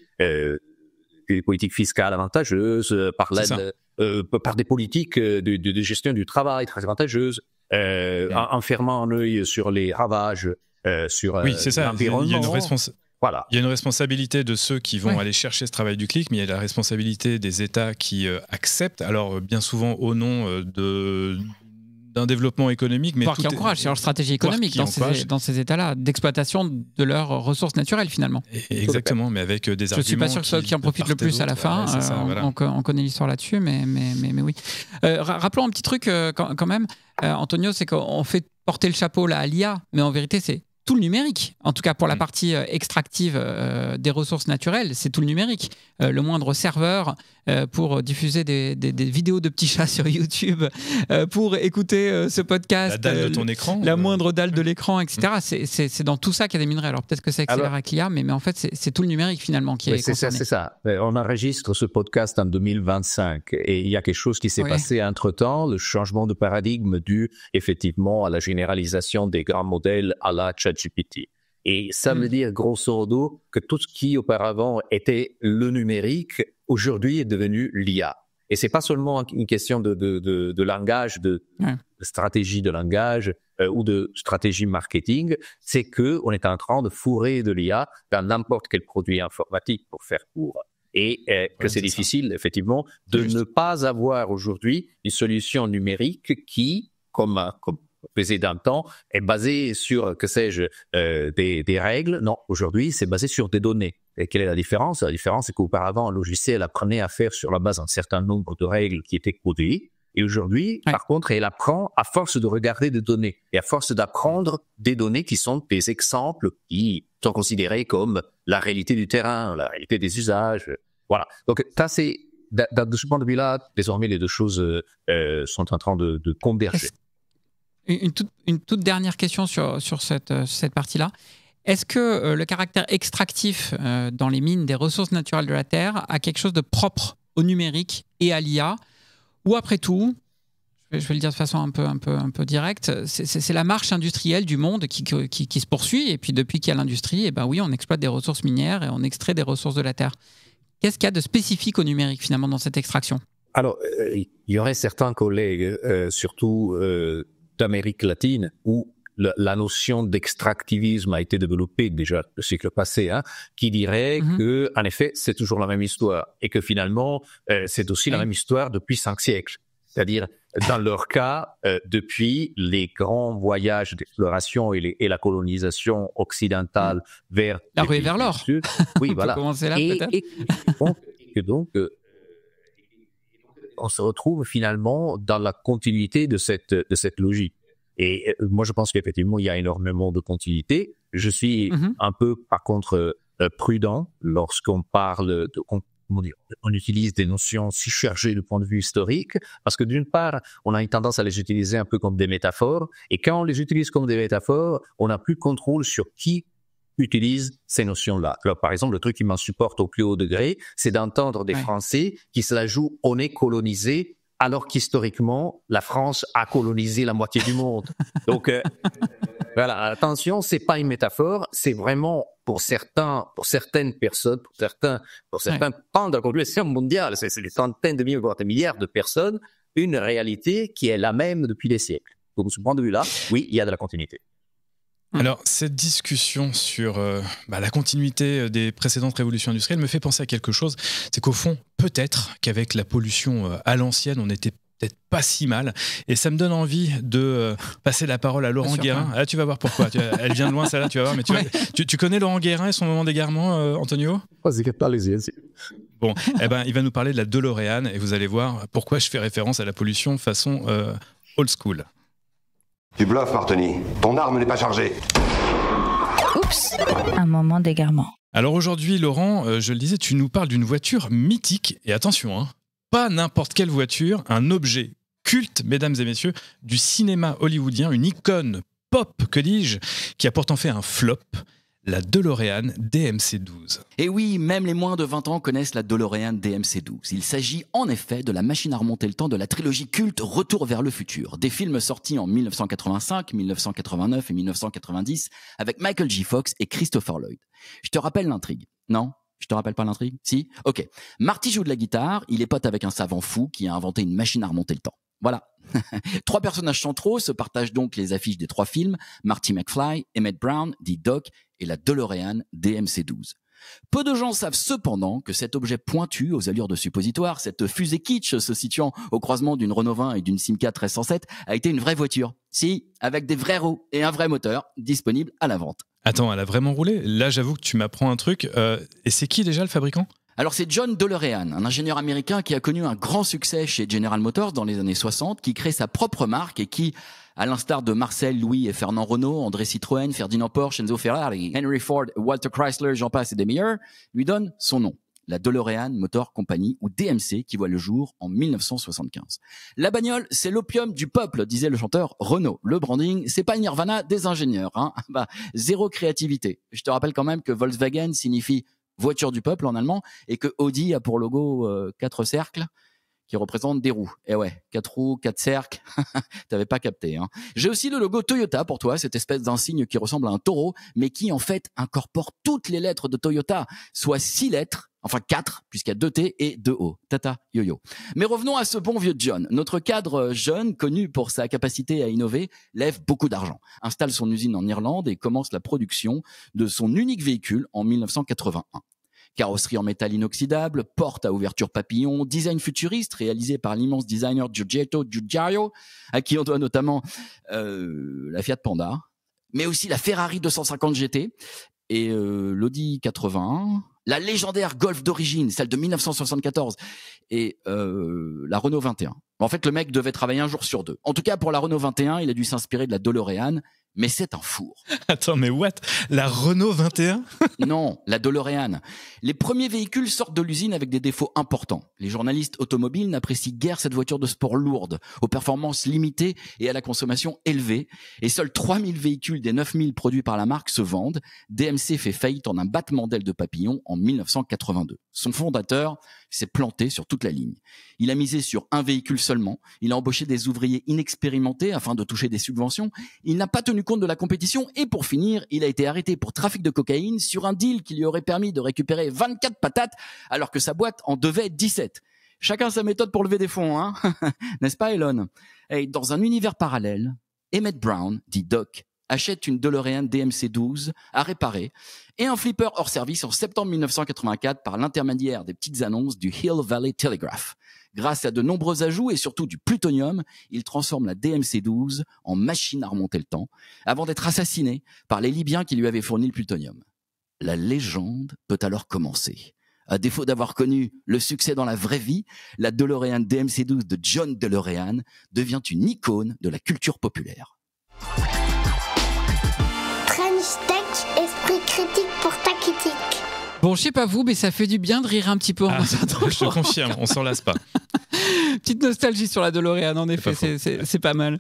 politiques fiscales avantageuses, par des politiques de gestion du travail très avantageuses, en fermant un œil sur les ravages sur l'environnement. Il y a une responsabilité de ceux qui vont aller chercher ce travail du clic, mais il y a la responsabilité des États qui acceptent, alors bien souvent au nom d'un développement économique, mais qui encourage, c'est leur stratégie économique dans ces États-là, d'exploitation de leurs ressources naturelles finalement. Exactement, mais avec des arguments. Je suis pas sûr que ceux qui en profitent le plus à la fin. On connaît l'histoire là-dessus, mais oui. Rappelons un petit truc quand même, Antonio, c'est qu'on fait porter le chapeau là à l'IA, mais en vérité c'est tout le numérique, en tout cas pour la partie extractive des ressources naturelles, c'est tout le numérique. Le moindre serveur pour diffuser des vidéos de petits chats sur YouTube, pour écouter ce podcast, la dalle de ton écran, la moindre dalle de l'écran, etc. C'est dans tout ça qu'il y a des minerais. Alors peut-être que c'est accéléré avec l'IA, mais en fait c'est tout le numérique finalement qui est concerné. C'est ça. On enregistre ce podcast en 2025 et il y a quelque chose qui s'est passé entre-temps, le changement de paradigme dû effectivement à la généralisation des grands modèles à la ChatGPT. Et ça veut dire, grosso modo, que tout ce qui auparavant était le numérique, aujourd'hui est devenu l'IA. Et c'est pas seulement une question de langage, de stratégie de langage ou de stratégie marketing, c'est que on est en train de fourrer de l'IA dans n'importe quel produit informatique, pour faire court. et que c'est difficile, effectivement, de ne pas avoir aujourd'hui une solution numérique qui, comme faisait d'un temps, est basée sur, que sais-je, des règles. Non, aujourd'hui, c'est basé sur des données. Et quelle est la différence? La différence, c'est qu'auparavant, un logiciel apprenait à faire sur la base d'un certain nombre de règles qui étaient codées. Et aujourd'hui, par contre, elle apprend à force de regarder des données et à force d'apprendre des données qui sont des exemples qui sont considérés comme la réalité du terrain, la réalité des usages. Voilà. Donc, ça, c'est, de ce point de vue-là, désormais, les deux choses sont en train de converger. Une toute dernière question sur cette partie-là. Est-ce que le caractère extractif dans les mines des ressources naturelles de la Terre a quelque chose de propre au numérique et à l'IA? Ou après tout, je vais le dire de façon un peu directe, c'est la marche industrielle du monde qui se poursuit. Et puis depuis qu'il y a l'industrie, eh ben oui, on exploite des ressources minières et on extrait des ressources de la Terre. Qu'est-ce qu'il y a de spécifique au numérique finalement dans cette extraction? Alors, il y aurait certains collègues, surtout d'Amérique latine, où la notion d'extractivisme a été développée déjà le siècle passé, qui dirait que, en effet, c'est toujours la même histoire et que finalement, c'est aussi la même histoire depuis 5 siècles. C'est-à-dire, dans leur cas, depuis les grands voyages d'exploration et la colonisation occidentale vers la ruée vers l'or. Oui, voilà. Commencer là, peut-être. Et donc, on se retrouve finalement dans la continuité de cette logique. Et moi, je pense qu'effectivement, il y a énormément de continuité. Je suis un peu, par contre, prudent lorsqu'on parle on utilise des notions si chargées du point de vue historique, parce que d'une part, on a une tendance à les utiliser un peu comme des métaphores, et quand on les utilise comme des métaphores, on n'a plus de contrôle sur qui utilise ces notions-là. Alors, par exemple, le truc qui m'insupporte au plus haut degré, c'est d'entendre des Français qui se la jouent « on est colonisé », alors qu'historiquement, la France a colonisé la moitié du monde. Donc, voilà, attention, c'est pas une métaphore, c'est vraiment pour certaines personnes, pour certains pans de la population mondiale, c'est des centaines de milliers, voire des milliards de personnes, une réalité qui est la même depuis des siècles. Donc, de ce point de vue-là, oui, il y a de la continuité. Alors, cette discussion sur la continuité des précédentes révolutions industrielles me fait penser à quelque chose. C'est qu'au fond, peut-être qu'avec la pollution à l'ancienne, on n'était peut-être pas si mal. Et ça me donne envie de passer la parole à Laurent Guérin. Ah, tu vas voir pourquoi. Elle vient de loin, celle-là, tu vas voir. Mais tu connais Laurent Guérin et son moment d'égarement, Antonio? Bon, il va nous parler de la DeLorean et vous allez voir pourquoi je fais référence à la pollution façon old school. Tu bluffes, Martoni. Ton arme n'est pas chargée. Oups, un moment d'égarement. Alors aujourd'hui, Laurent, je le disais, tu nous parles d'une voiture mythique. Et attention, pas n'importe quelle voiture, un objet culte, mesdames et messieurs, du cinéma hollywoodien, une icône pop, que dis-je, qui a pourtant fait un flop, la DeLorean DMC-12. Et oui, même les moins de 20 ans connaissent la DeLorean DMC-12. Il s'agit en effet de la machine à remonter le temps de la trilogie culte Retour vers le futur. Des films sortis en 1985, 1989 et 1990 avec Michael J. Fox et Christopher Lloyd. Je te rappelle l'intrigue, non ? Je te rappelle pas l'intrigue ? Si ? Ok. Marty joue de la guitare, il est pote avec un savant fou qui a inventé une machine à remonter le temps. Voilà. 3 personnages centraux se partagent donc les affiches des 3 films, Marty McFly, Emmett Brown, dit Doc, et la DeLorean DMC-12. Peu de gens savent cependant que cet objet pointu aux allures de suppositoire, cette fusée kitsch se situant au croisement d'une Renault 20 et d'une Simca 1307, a été une vraie voiture. Si, avec des vrais roues et un vrai moteur, disponible à la vente. Attends, elle a vraiment roulé ? Là, j'avoue que tu m'apprends un truc. Et c'est qui déjà le fabricant ? Alors c'est John DeLorean, un ingénieur américain qui a connu un grand succès chez General Motors dans les années 60, qui crée sa propre marque et qui, à l'instar de Marcel, Louis et Fernand Renault, André Citroën, Ferdinand Porsche, Enzo Ferrari, Henry Ford, Walter Chrysler, j'en passe et des meilleurs, lui donne son nom. La DeLorean Motor Company, ou DMC, qui voit le jour en 1975. La bagnole, c'est l'opium du peuple, disait le chanteur Renaud. Le branding, c'est pas le nirvana des ingénieurs, zéro créativité. Je te rappelle quand même que Volkswagen signifie voiture du peuple en allemand, et que Audi a pour logo 4 cercles qui représentent des roues. Et ouais, 4 roues, 4 cercles, t'avais pas capté. J'ai aussi le logo Toyota pour toi, cette espèce d'insigne qui ressemble à un taureau, mais qui en fait incorpore toutes les lettres de Toyota, soit 6 lettres, enfin 4, puisqu'il y a 2 T et 2 O. Tata, yo-yo. Mais revenons à ce bon vieux John. Notre cadre jeune, connu pour sa capacité à innover, lève beaucoup d'argent, installe son usine en Irlande et commence la production de son unique véhicule en 1981. Carrosserie en métal inoxydable, porte à ouverture papillon, design futuriste réalisé par l'immense designer Giorgetto Giugiaro, à qui on doit notamment la Fiat Panda, mais aussi la Ferrari 250 GT et l'Audi 81, la légendaire Golf d'origine, celle de 1974, et la Renault 21. En fait, le mec devait travailler un jour sur deux. En tout cas, pour la Renault 21, il a dû s'inspirer de la DeLorean, mais c'est un four. Attends, mais what ? La Renault 21 ? Non, la DeLorean. Les premiers véhicules sortent de l'usine avec des défauts importants. Les journalistes automobiles n'apprécient guère cette voiture de sport lourde, aux performances limitées et à la consommation élevée. Et seuls 3000 véhicules des 9000 produits par la marque se vendent. DMC fait faillite en un battement d'aile de papillon en 1982. Son fondateur s'est planté sur toute la ligne. Il a misé sur un véhicule seulement. Il a embauché des ouvriers inexpérimentés afin de toucher des subventions. Il n'a pas tenu compte de la compétition et pour finir, il a été arrêté pour trafic de cocaïne sur un deal qui lui aurait permis de récupérer 24 patates alors que sa boîte en devait 17. Chacun sa méthode pour lever des fonds, hein. N'est-ce pas, Elon? Et dans un univers parallèle, Emmett Brown, dit Doc, achète une DeLorean DMC-12 à réparer et un flipper hors service en septembre 1984 par l'intermédiaire des petites annonces du Hill Valley Telegraph. Grâce à de nombreux ajouts et surtout du plutonium, il transforme la DMC-12 en machine à remonter le temps avant d'être assassiné par les Libyens qui lui avaient fourni le plutonium. La légende peut alors commencer. À défaut d'avoir connu le succès dans la vraie vie, la DeLorean DMC-12 de John DeLorean devient une icône de la culture populaire. French Tech, esprit critique pour ta critique. Bon, je sais pas vous, mais ça fait du bien de rire un petit peu en s'entendant. Je te confirme, on s'en lasse pas. Petite nostalgie sur la DeLorean, en effet, c'est pas mal.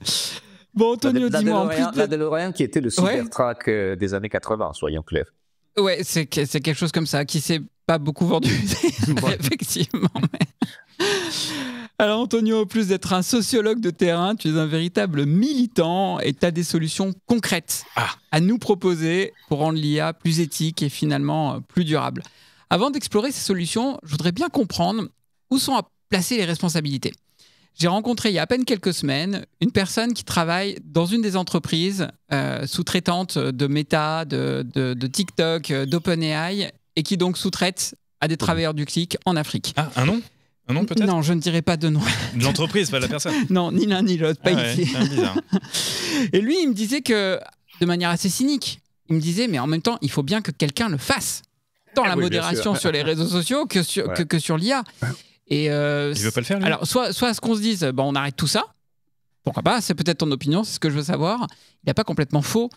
Bon, Antonio, dis-moi en plus. La DeLorean qui était le Supertruck des années 80, soyons clairs. Ouais, c'est quelque chose comme ça, qui s'est pas beaucoup vendu, effectivement. Mais... Alors Antonio, en plus d'être un sociologue de terrain, tu es un véritable militant et tu as des solutions concrètes à nous proposer pour rendre l'IA plus éthique et finalement plus durable. Avant d'explorer ces solutions, je voudrais bien comprendre où sont à placer les responsabilités. J'ai rencontré il y a à peine quelques semaines une personne qui travaille dans une des entreprises sous-traitantes de Meta, de TikTok, d'OpenAI et qui donc sous-traite à des travailleurs du clic en Afrique. Ah, un nom ? Un nom peut-être ? Non, je ne dirais pas de nom. De l'entreprise, pas de la personne. Non, ni l'un ni l'autre, pas ici. Ouais, bizarre. Et lui, il me disait que, de manière assez cynique, il me disait, mais en même temps, il faut bien que quelqu'un le fasse. Tant la modération sur les réseaux sociaux que sur l'IA. Et il veut pas le faire, lui ? Alors, soit ce qu'on se dise, bon, on arrête tout ça. Pourquoi pas ? C'est peut-être ton opinion, c'est ce que je veux savoir. Il n'a pas complètement faux.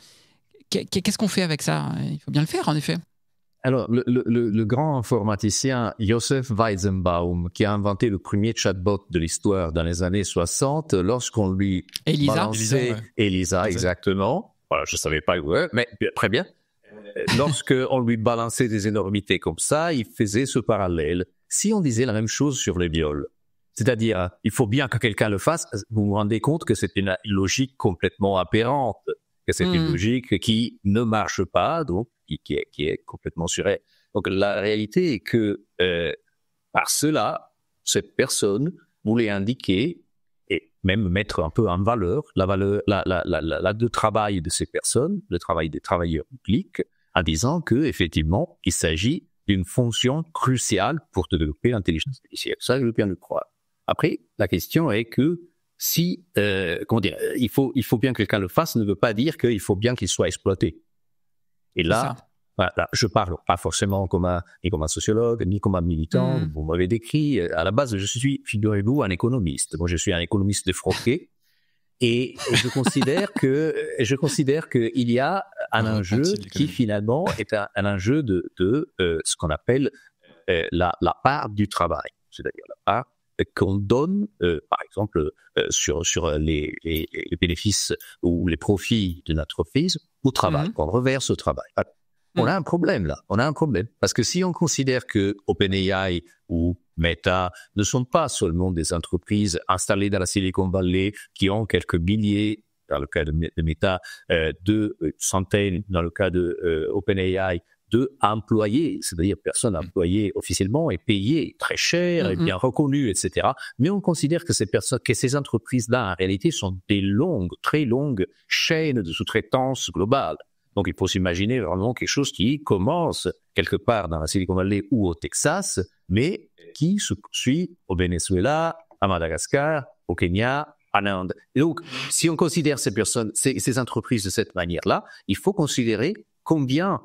Qu'est-ce qu'on fait avec ça ? Il faut bien le faire, en effet. Alors, le grand informaticien Joseph Weizenbaum, qui a inventé le premier chatbot de l'histoire dans les années 60, lorsqu'on lui balançait... Elisa, exactement. Voilà, je ne savais pas où, mais très bien. Lorsqu'on lui balançait des énormités comme ça, il faisait ce parallèle. Si on disait la même chose sur les viols, c'est-à-dire, il faut bien que quelqu'un le fasse, vous vous rendez compte que c'est une logique complètement aberrante, que c'est une logique qui ne marche pas, donc qui est complètement surréelle. Donc la réalité est que par cela, cette personne voulait indiquer et même mettre un peu en valeur le travail de ces personnes, le travail des travailleurs publics, en disant que effectivement il s'agit d'une fonction cruciale pour développer l'intelligence artificielle. Ça, je veux bien le croire. Après, la question est que si, il faut bien que quelqu'un le fasse, ne veut pas dire qu'il faut bien qu'il soit exploité. Et là, voilà, je parle pas forcément ni comme un sociologue, ni comme un militant. Vous m'avez décrit. À la base, je suis, figurez-vous, un économiste. Moi, je suis un économiste défroqué. Et je considère qu'il y a un enjeu qui finalement est un enjeu de ce qu'on appelle la part du travail, c'est-à-dire la part qu'on donne, par exemple, sur les bénéfices ou les profits de notre entreprise au travail, qu'on reverse au travail. Alors, on a un problème là, parce que si on considère que OpenAI ou Meta ne sont pas seulement des entreprises installées dans la Silicon Valley qui ont quelques milliers, dans le cas de Meta, de centaines, dans le cas de OpenAI, de employés, c'est-à-dire personnes employées officiellement et payées très cher et bien reconnues, etc. Mais on considère que ces entreprises-là, en réalité, sont des très longues chaînes de sous-traitance globale. Donc il faut s'imaginer vraiment quelque chose qui commence quelque part dans la Silicon Valley ou au Texas, mais qui se poursuit au Venezuela, à Madagascar, au Kenya, en Inde. Et donc, si on considère ces personnes, ces entreprises de cette manière-là, il faut considérer combien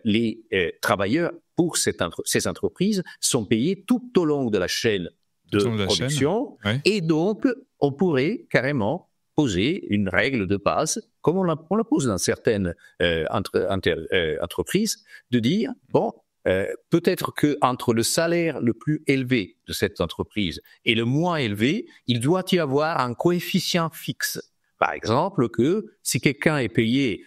les travailleurs pour ces entreprises sont payés tout au long de la chaîne de production. Ouais. Et donc, on pourrait carrément poser une règle de base, comme on la pose dans certaines entreprises, de dire, bon, peut-être que entre le salaire le plus élevé de cette entreprise et le moins élevé, il doit y avoir un coefficient fixe. Par exemple, que si quelqu'un est payé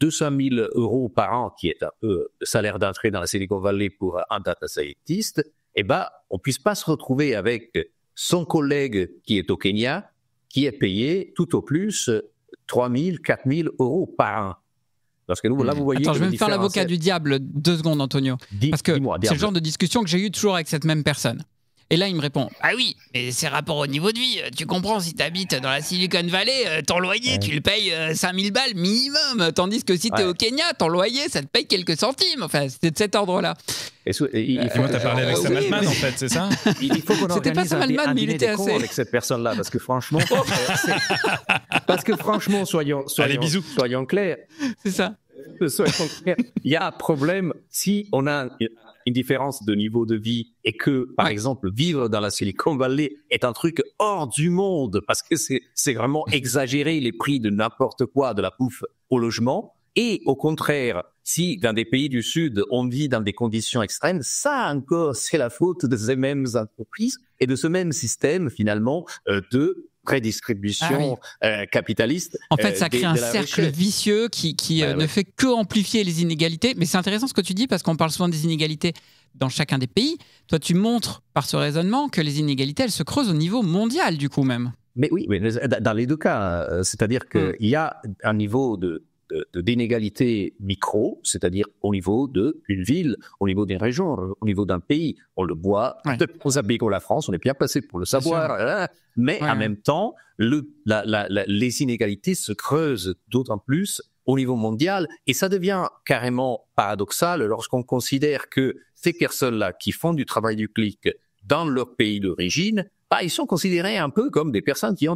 200 000 euros par an, qui est un peu le salaire d'entrée dans la Silicon Valley pour un data scientist, eh ben, on puisse pas se retrouver avec son collègue qui est au Kenya, qui est payé tout au plus 3 000, 4 000 euros par an. Parce que là, vous voyez. Attends, je vais me faire l'avocat du diable 2 secondes, Antonio. Parce que c'est le genre de discussion que j'ai eu toujours avec cette même personne. Et là, il me répond, ah oui, mais c'est rapport au niveau de vie. Tu comprends, si tu habites dans la Silicon Valley, ton loyer, tu le payes 5 000 balles minimum. Tandis que si tu es au Kenya, ton loyer, ça te paye quelques centimes. Enfin, c'était de cet ordre-là. Et moi, t'as parlé avec Sam Altman, en fait, c'est ça? Il faut qu'on C'était pas Sam Altman, mais il était assez. Avec cette personne-là, parce que franchement, soyons clairs. C'est ça. Il y a un problème si on a une différence de niveau de vie et que, par exemple, vivre dans la Silicon Valley est un truc hors du monde parce que c'est vraiment exagéré les prix de n'importe quoi, de la bouffe au logement. Et au contraire, si dans des pays du Sud, on vit dans des conditions extrêmes, ça encore, c'est la faute de ces mêmes entreprises et de ce même système, finalement, de redistribution capitaliste. En fait, ça crée un cercle vicieux qui ne fait que amplifier les inégalités. Mais c'est intéressant ce que tu dis parce qu'on parle souvent des inégalités dans chacun des pays. Toi, tu montres par ce raisonnement que les inégalités, elles se creusent au niveau mondial, du coup même. Mais oui, dans les deux cas, c'est-à-dire qu'il y a un niveau d'inégalité micro, c'est-à-dire au niveau d'une ville, au niveau d'une région, au niveau d'un pays. On le voit, aux abeilles comme la France, on est bien placé pour le savoir, mais en même temps, les inégalités se creusent d'autant plus au niveau mondial et ça devient carrément paradoxal lorsqu'on considère que ces personnes-là qui font du travail du clic dans leur pays d'origine, ils sont considérés un peu comme des personnes qui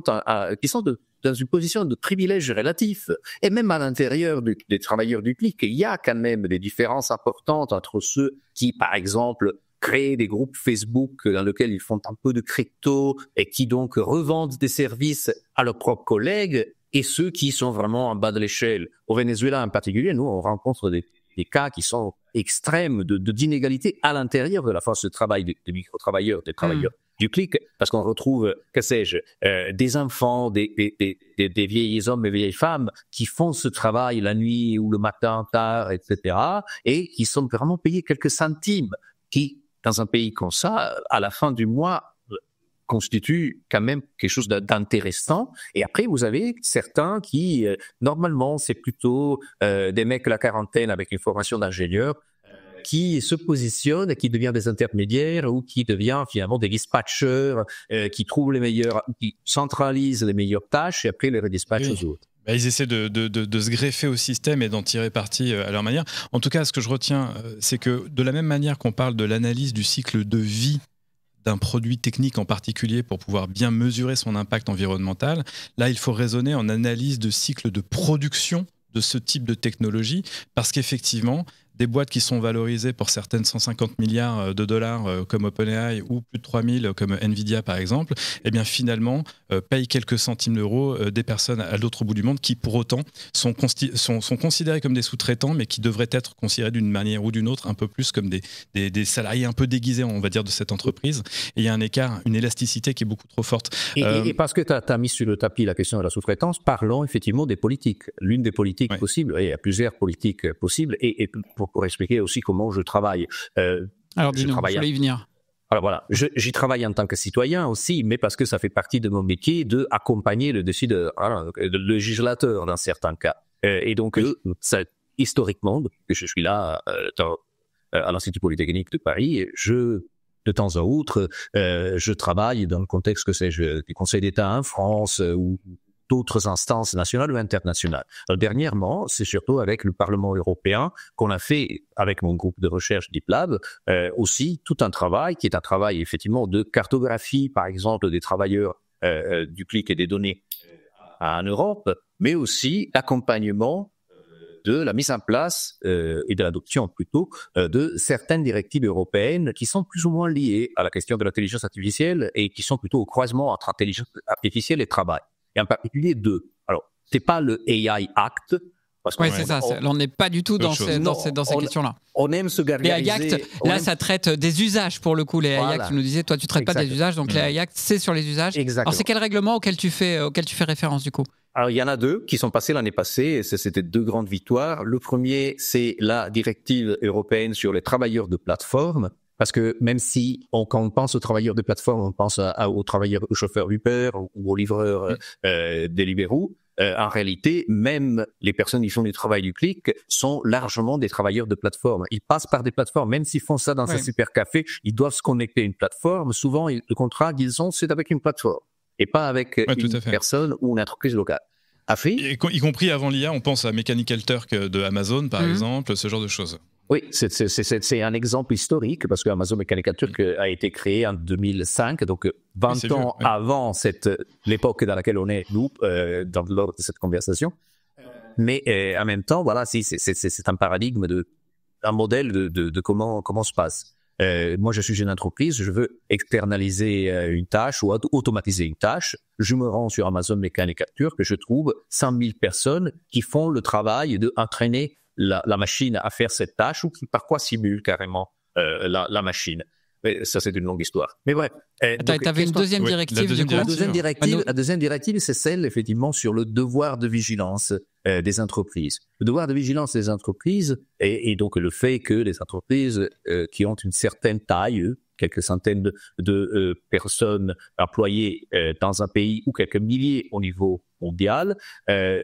sont dans une position de privilège relatif. Et même à l'intérieur des travailleurs du clic, il y a quand même des différences importantes entre ceux qui, par exemple, créent des groupes Facebook dans lesquels ils font un peu de crypto et qui donc revendent des services à leurs propres collègues et ceux qui sont vraiment en bas de l'échelle. Au Venezuela en particulier, nous, on rencontre des cas qui sont extrêmes d'inégalité à l'intérieur de la force de travail des micro-travailleurs, des travailleurs du clic, parce qu'on retrouve, que sais-je, des enfants, des vieils hommes et vieilles femmes qui font ce travail la nuit ou le matin tard, etc., et qui sont vraiment payés quelques centimes, qui, dans un pays comme ça, à la fin du mois, constitue quand même quelque chose d'intéressant. Et après, vous avez certains qui, normalement, c'est plutôt des mecs de la quarantaine avec une formation d'ingénieur, qui se positionnent, qui deviennent des intermédiaires ou qui deviennent finalement des dispatchers, qui trouvent qui centralisent les meilleures tâches et après les redispatchent aux autres. Ils essaient de se greffer au système et d'en tirer parti à leur manière. En tout cas, ce que je retiens, c'est que de la même manière qu'on parle de l'analyse du cycle de vie d'un produit technique en particulier pour pouvoir bien mesurer son impact environnemental, là, il faut raisonner en analyse de cycle de production de ce type de technologie, parce qu'effectivement, des boîtes qui sont valorisées pour certaines 150 milliards de dollars comme OpenAI ou plus de 3000 comme Nvidia par exemple, eh bien finalement payent quelques centimes d'euros des personnes à l'autre bout du monde qui pour autant sont considérées comme des sous-traitants mais qui devraient être considérés d'une manière ou d'une autre un peu plus comme des salariés un peu déguisés on va dire de cette entreprise. Et il y a un écart, une élasticité qui est beaucoup trop forte. Et parce que tu as mis sur le tapis la question de la sous-traitance, parlons effectivement des politiques. L'une des politiques possibles, il y a plusieurs politiques possibles et pour expliquer aussi comment je travaille. Alors dis-nous, je voulais y venir. Alors voilà, j'y travaille en tant que citoyen aussi, mais parce que ça fait partie de mon métier d'accompagner le décideur, le législateur dans certains cas. Et donc, ça, historiquement, depuis que je suis là à l'Institut Polytechnique de Paris, de temps à autre, je travaille dans le contexte, que sais-je, du Conseil d'État en France ou d'autres instances nationales ou internationales. Alors, dernièrement, c'est surtout avec le Parlement européen qu'on a fait, avec mon groupe de recherche DeepLab, aussi tout un travail qui est un travail effectivement de cartographie, par exemple, des travailleurs du clic et des données en Europe, mais aussi d'accompagnement de la mise en place et de l'adoption plutôt de certaines directives européennes qui sont plus ou moins liées à la question de l'intelligence artificielle et qui sont plutôt au croisement entre intelligence artificielle et travail. Et en particulier deux. Alors, c'est pas le AI Act. Oui, c'est ça. On n'est pas du tout dans ces questions-là. On aime se gargariser. Les AI Act, là, ça traite des usages pour le coup. Les AI Act, tu nous disais, toi, tu ne traites pas des usages, donc les AI Act, c'est sur les usages. Exactement. Alors, c'est quel règlement auquel tu fais référence du coup ? Alors, il y en a deux qui sont passés l'année passée, et c'était deux grandes victoires. Le premier, c'est la directive européenne sur les travailleurs de plateforme, parce que même si quand on pense aux travailleurs de plateforme, on pense aux travailleurs, aux chauffeurs Uber ou aux livreurs Deliveroo, en réalité, même les personnes qui font du travail du clic sont largement des travailleurs de plateforme. Ils passent par des plateformes, même s'ils font ça dans un super café, ils doivent se connecter à une plateforme. Souvent, le contrat qu'ils ont, c'est avec une plateforme et pas avec une personne ou une entreprise locale. Y compris avant l'IA, on pense à Mechanical Turk de Amazon, par exemple, ce genre de choses. Oui, c'est un exemple historique parce que Amazon Mechanical Turk a été créé en 2005, donc 20 ans avant l'époque dans laquelle on est, nous, dans l'ordre de cette conversation. Mais en même temps, voilà, c'est un paradigme, un modèle de comment se passe. Moi, je suis une entreprise, je veux externaliser une tâche ou automatiser une tâche. Je me rends sur Amazon Mechanical Turk et je trouve 100 000 personnes qui font le travail d'entraîner la machine à faire cette tâche ou qui parfois simule carrément la machine. Mais ça, c'est une longue histoire. Mais bref. Tu avais une deuxième directive, du coup. La deuxième directive, c'est celle, effectivement, sur le devoir de vigilance des entreprises. Le devoir de vigilance des entreprises et donc le fait que les entreprises qui ont une certaine taille, quelques centaines de personnes employées dans un pays ou quelques milliers au niveau mondial,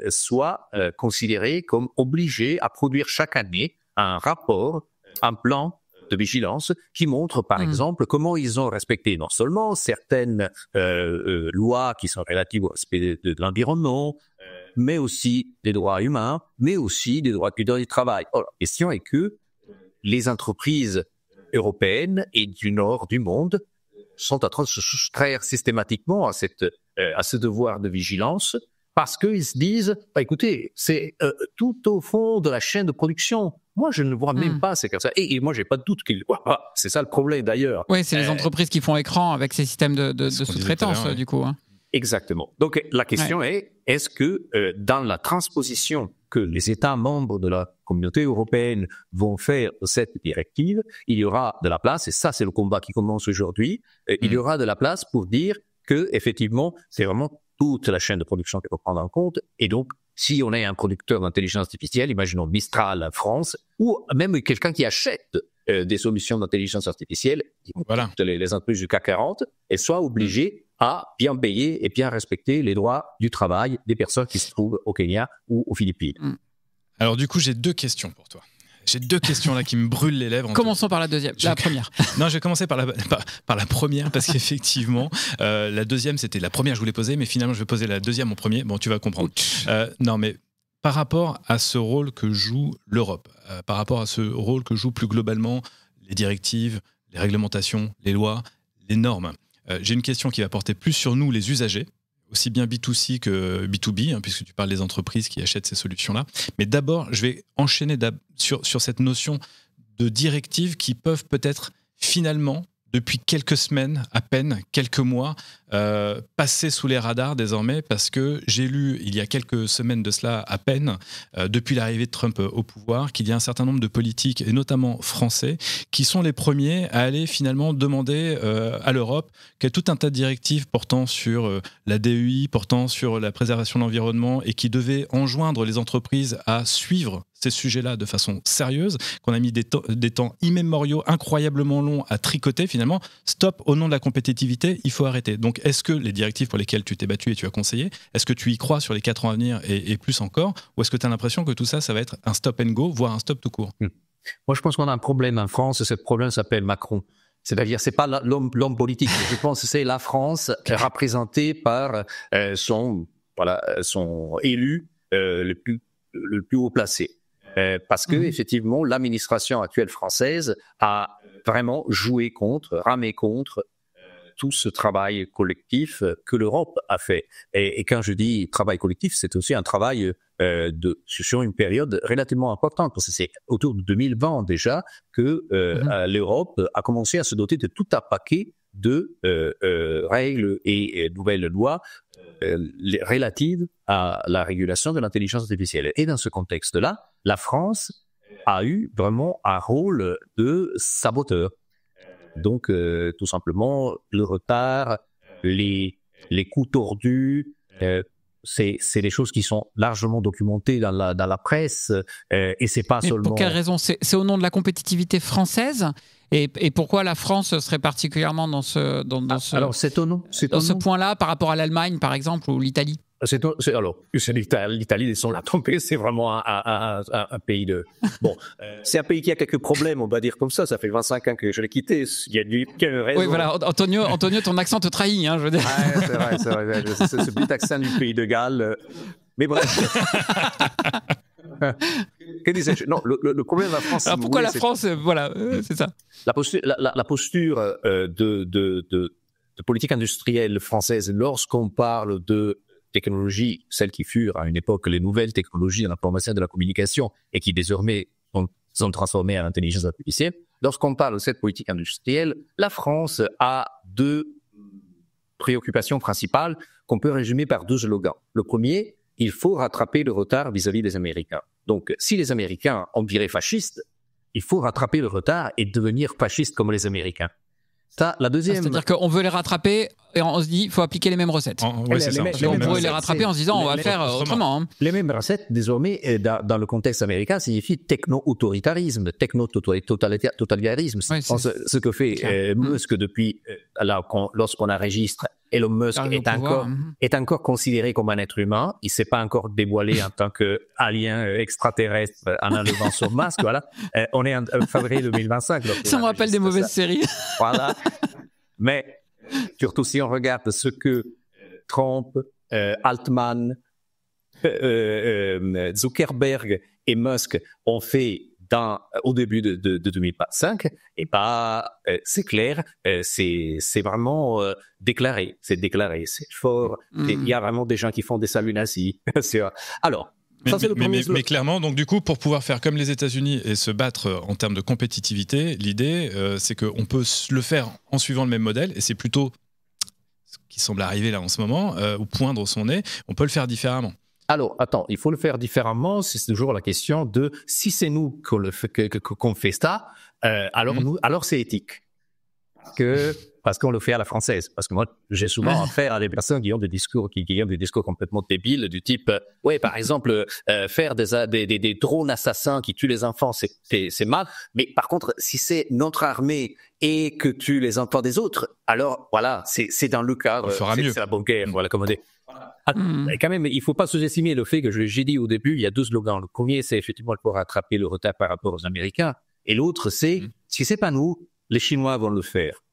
soient considérées comme obligées à produire chaque année un rapport, un plan de vigilance qui montre, par exemple, comment ils ont respecté non seulement certaines lois qui sont relatives au respect de l'environnement, mais aussi des droits humains, mais aussi des droits du travail. Alors, la question est que les entreprises européennes et du nord du monde sont en train de se soustraire systématiquement à ce devoir de vigilance parce qu'ils se disent, écoutez, c'est tout au fond de la chaîne de production. Moi, je ne vois même pas ces personnes. Et moi, j'ai pas de doute qu'ils le voient pas. C'est ça le problème, d'ailleurs. Oui, c'est les entreprises qui font écran avec ces systèmes de sous-traitance, du coup. Hein. Exactement. Donc, la question est-ce que dans la transposition que les États membres de la communauté européenne vont faire de cette directive, il y aura de la place, et ça, c'est le combat qui commence aujourd'hui, il y aura de la place pour dire que, effectivement, c'est vraiment toute la chaîne de production qu'il faut prendre en compte, et donc, si on est un producteur d'intelligence artificielle, imaginons Mistral en France, ou même quelqu'un qui achète des solutions d'intelligence artificielle, les entreprises du CAC 40, elles soient obligées à bien payer et bien respecter les droits du travail des personnes qui se trouvent au Kenya ou aux Philippines. Alors du coup, j'ai deux questions pour toi. J'ai deux questions là qui me brûlent les lèvres. Commençons par la première. Non, je vais commencer par la première parce qu'effectivement, la deuxième, c'était la première que je voulais poser, mais finalement, je vais poser la deuxième en premier. Bon, tu vas comprendre. Non, mais par rapport à ce rôle que joue l'Europe, par rapport à ce rôle que jouent plus globalement les directives, les réglementations, les lois, les normes, j'ai une question qui va porter plus sur nous, les usagers, aussi bien B2C que B2B, puisque tu parles des entreprises qui achètent ces solutions-là. Mais d'abord, je vais enchaîner sur cette notion de directives qui peuvent peut-être finalement, depuis quelques semaines, à peine, quelques mois, passer sous les radars désormais, parce que j'ai lu, il y a quelques semaines de cela à peine, depuis l'arrivée de Trump au pouvoir, qu'il y a un certain nombre de politiques, et notamment français, qui sont les premiers à aller finalement demander à l'Europe qu'il y a tout un tas de directives portant sur la DEI, portant sur la préservation de l'environnement, et qui devaient enjoindre les entreprises à suivre ces sujets-là de façon sérieuse, qu'on a mis des temps immémoriaux incroyablement longs à tricoter. Finalement, stop, au nom de la compétitivité, il faut arrêter. Donc, est-ce que les directives pour lesquelles tu t'es battu et tu as conseillé, est-ce que tu y crois sur les 4 ans à venir et plus encore, ou est-ce que tu as l'impression que tout ça, ça va être un stop and go, voire un stop tout court? Moi, je pense qu'on a un problème en France, et ce problème s'appelle Macron. C'est-à-dire, c'est pas l'homme politique. Je pense que c'est la France représentée par son sont élus le plus haut placé. Parce que effectivement, l'administration actuelle française a vraiment ramé contre tout ce travail collectif que l'Europe a fait. Et quand je dis travail collectif, c'est aussi un travail sur une période relativement importante, parce que c'est autour de 2020 déjà que l'Europe a commencé à se doter de tout un paquet de règles et nouvelles lois relatives à la régulation de l'intelligence artificielle. Et dans ce contexte-là, la France a eu vraiment un rôle de saboteur. Donc, tout simplement, le retard, les coups tordus, c'est des choses qui sont largement documentées dans la presse, et c'est pas seulement... Pour quelle raison ? C'est au nom de la compétitivité française ? Et pourquoi la France serait particulièrement dans ce point-là par rapport à l'Allemagne, par exemple, ou l'Italie ? L'Italie, laissons la tomber, c'est vraiment un pays de... Bon, c'est un pays qui a quelques problèmes, on va dire comme ça fait 25 ans que je l'ai quitté, il y a une raison. Oui, voilà, Antonio, ton accent te trahit, hein, je veux dire. Ouais, c'est vrai, c'est ce petit accent du pays de Galles, mais bref... Que disais-je ? Non, le problème de la France... Alors pourquoi la France, c'est ça. La posture de politique industrielle française, lorsqu'on parle de technologies, celles qui furent à une époque les nouvelles technologies de l'information et de la communication et qui désormais sont transformées en intelligence artificielle, lorsqu'on parle de cette politique industrielle, la France a deux préoccupations principales qu'on peut résumer par deux slogans. Le premier, il faut rattraper le retard vis-à-vis des Américains. Donc, si les Américains ont viré fascistes, il faut rattraper le retard et devenir fasciste comme les Américains. Ça, la deuxième... C'est-à-dire qu'on veut les rattraper et on se dit il faut appliquer les mêmes recettes. Ouais, c'est ça. On pourrait les rattraper en se disant on va faire autrement. Hein. Les mêmes recettes, désormais, dans le contexte américain, signifie techno-autoritarisme, techno-totalitarisme. Ouais, ce que fait Musk depuis, lorsqu'on enregistre Elon Musk est encore considéré comme un être humain. Il ne s'est pas encore dévoilé en tant qu'alien extraterrestre en enlevant son masque. Voilà. On est en février 2025. Ça me rappelle des mauvaises séries. Voilà. Mais surtout si on regarde ce que Trump, Altman, Zuckerberg et Musk ont fait au début de 2025, et c'est clair, c'est vraiment déclaré, c'est fort. Il y a vraiment des gens qui font des saluts nazis. Alors, mais clairement, donc du coup, pour pouvoir faire comme les États-Unis et se battre en termes de compétitivité, l'idée, c'est qu'on peut le faire en suivant le même modèle, et c'est plutôt ce qui semble arriver là en ce moment, ou poindre son nez, on peut le faire différemment. Alors, attends, il faut le faire différemment. C'est toujours la question de si c'est nous qu'on fait ça, alors c'est éthique. Parce qu'on le fait à la française. Parce que moi, j'ai souvent affaire à des personnes qui ont des discours complètement débiles du type, par exemple, faire des drones assassins qui tuent les enfants, c'est mal. Mais par contre, si c'est notre armée et que tue les enfants des autres, alors voilà, c'est dans le cadre. On fera mieux. C'est la bonne guerre, voilà, comme on dit. Et quand même, il ne faut pas sous-estimer le fait que j'ai dit au début, il y a deux slogans. Le premier, c'est effectivement pour rattraper le retard par rapport aux Américains. Et l'autre, c'est, si c'est pas nous, les Chinois vont le faire.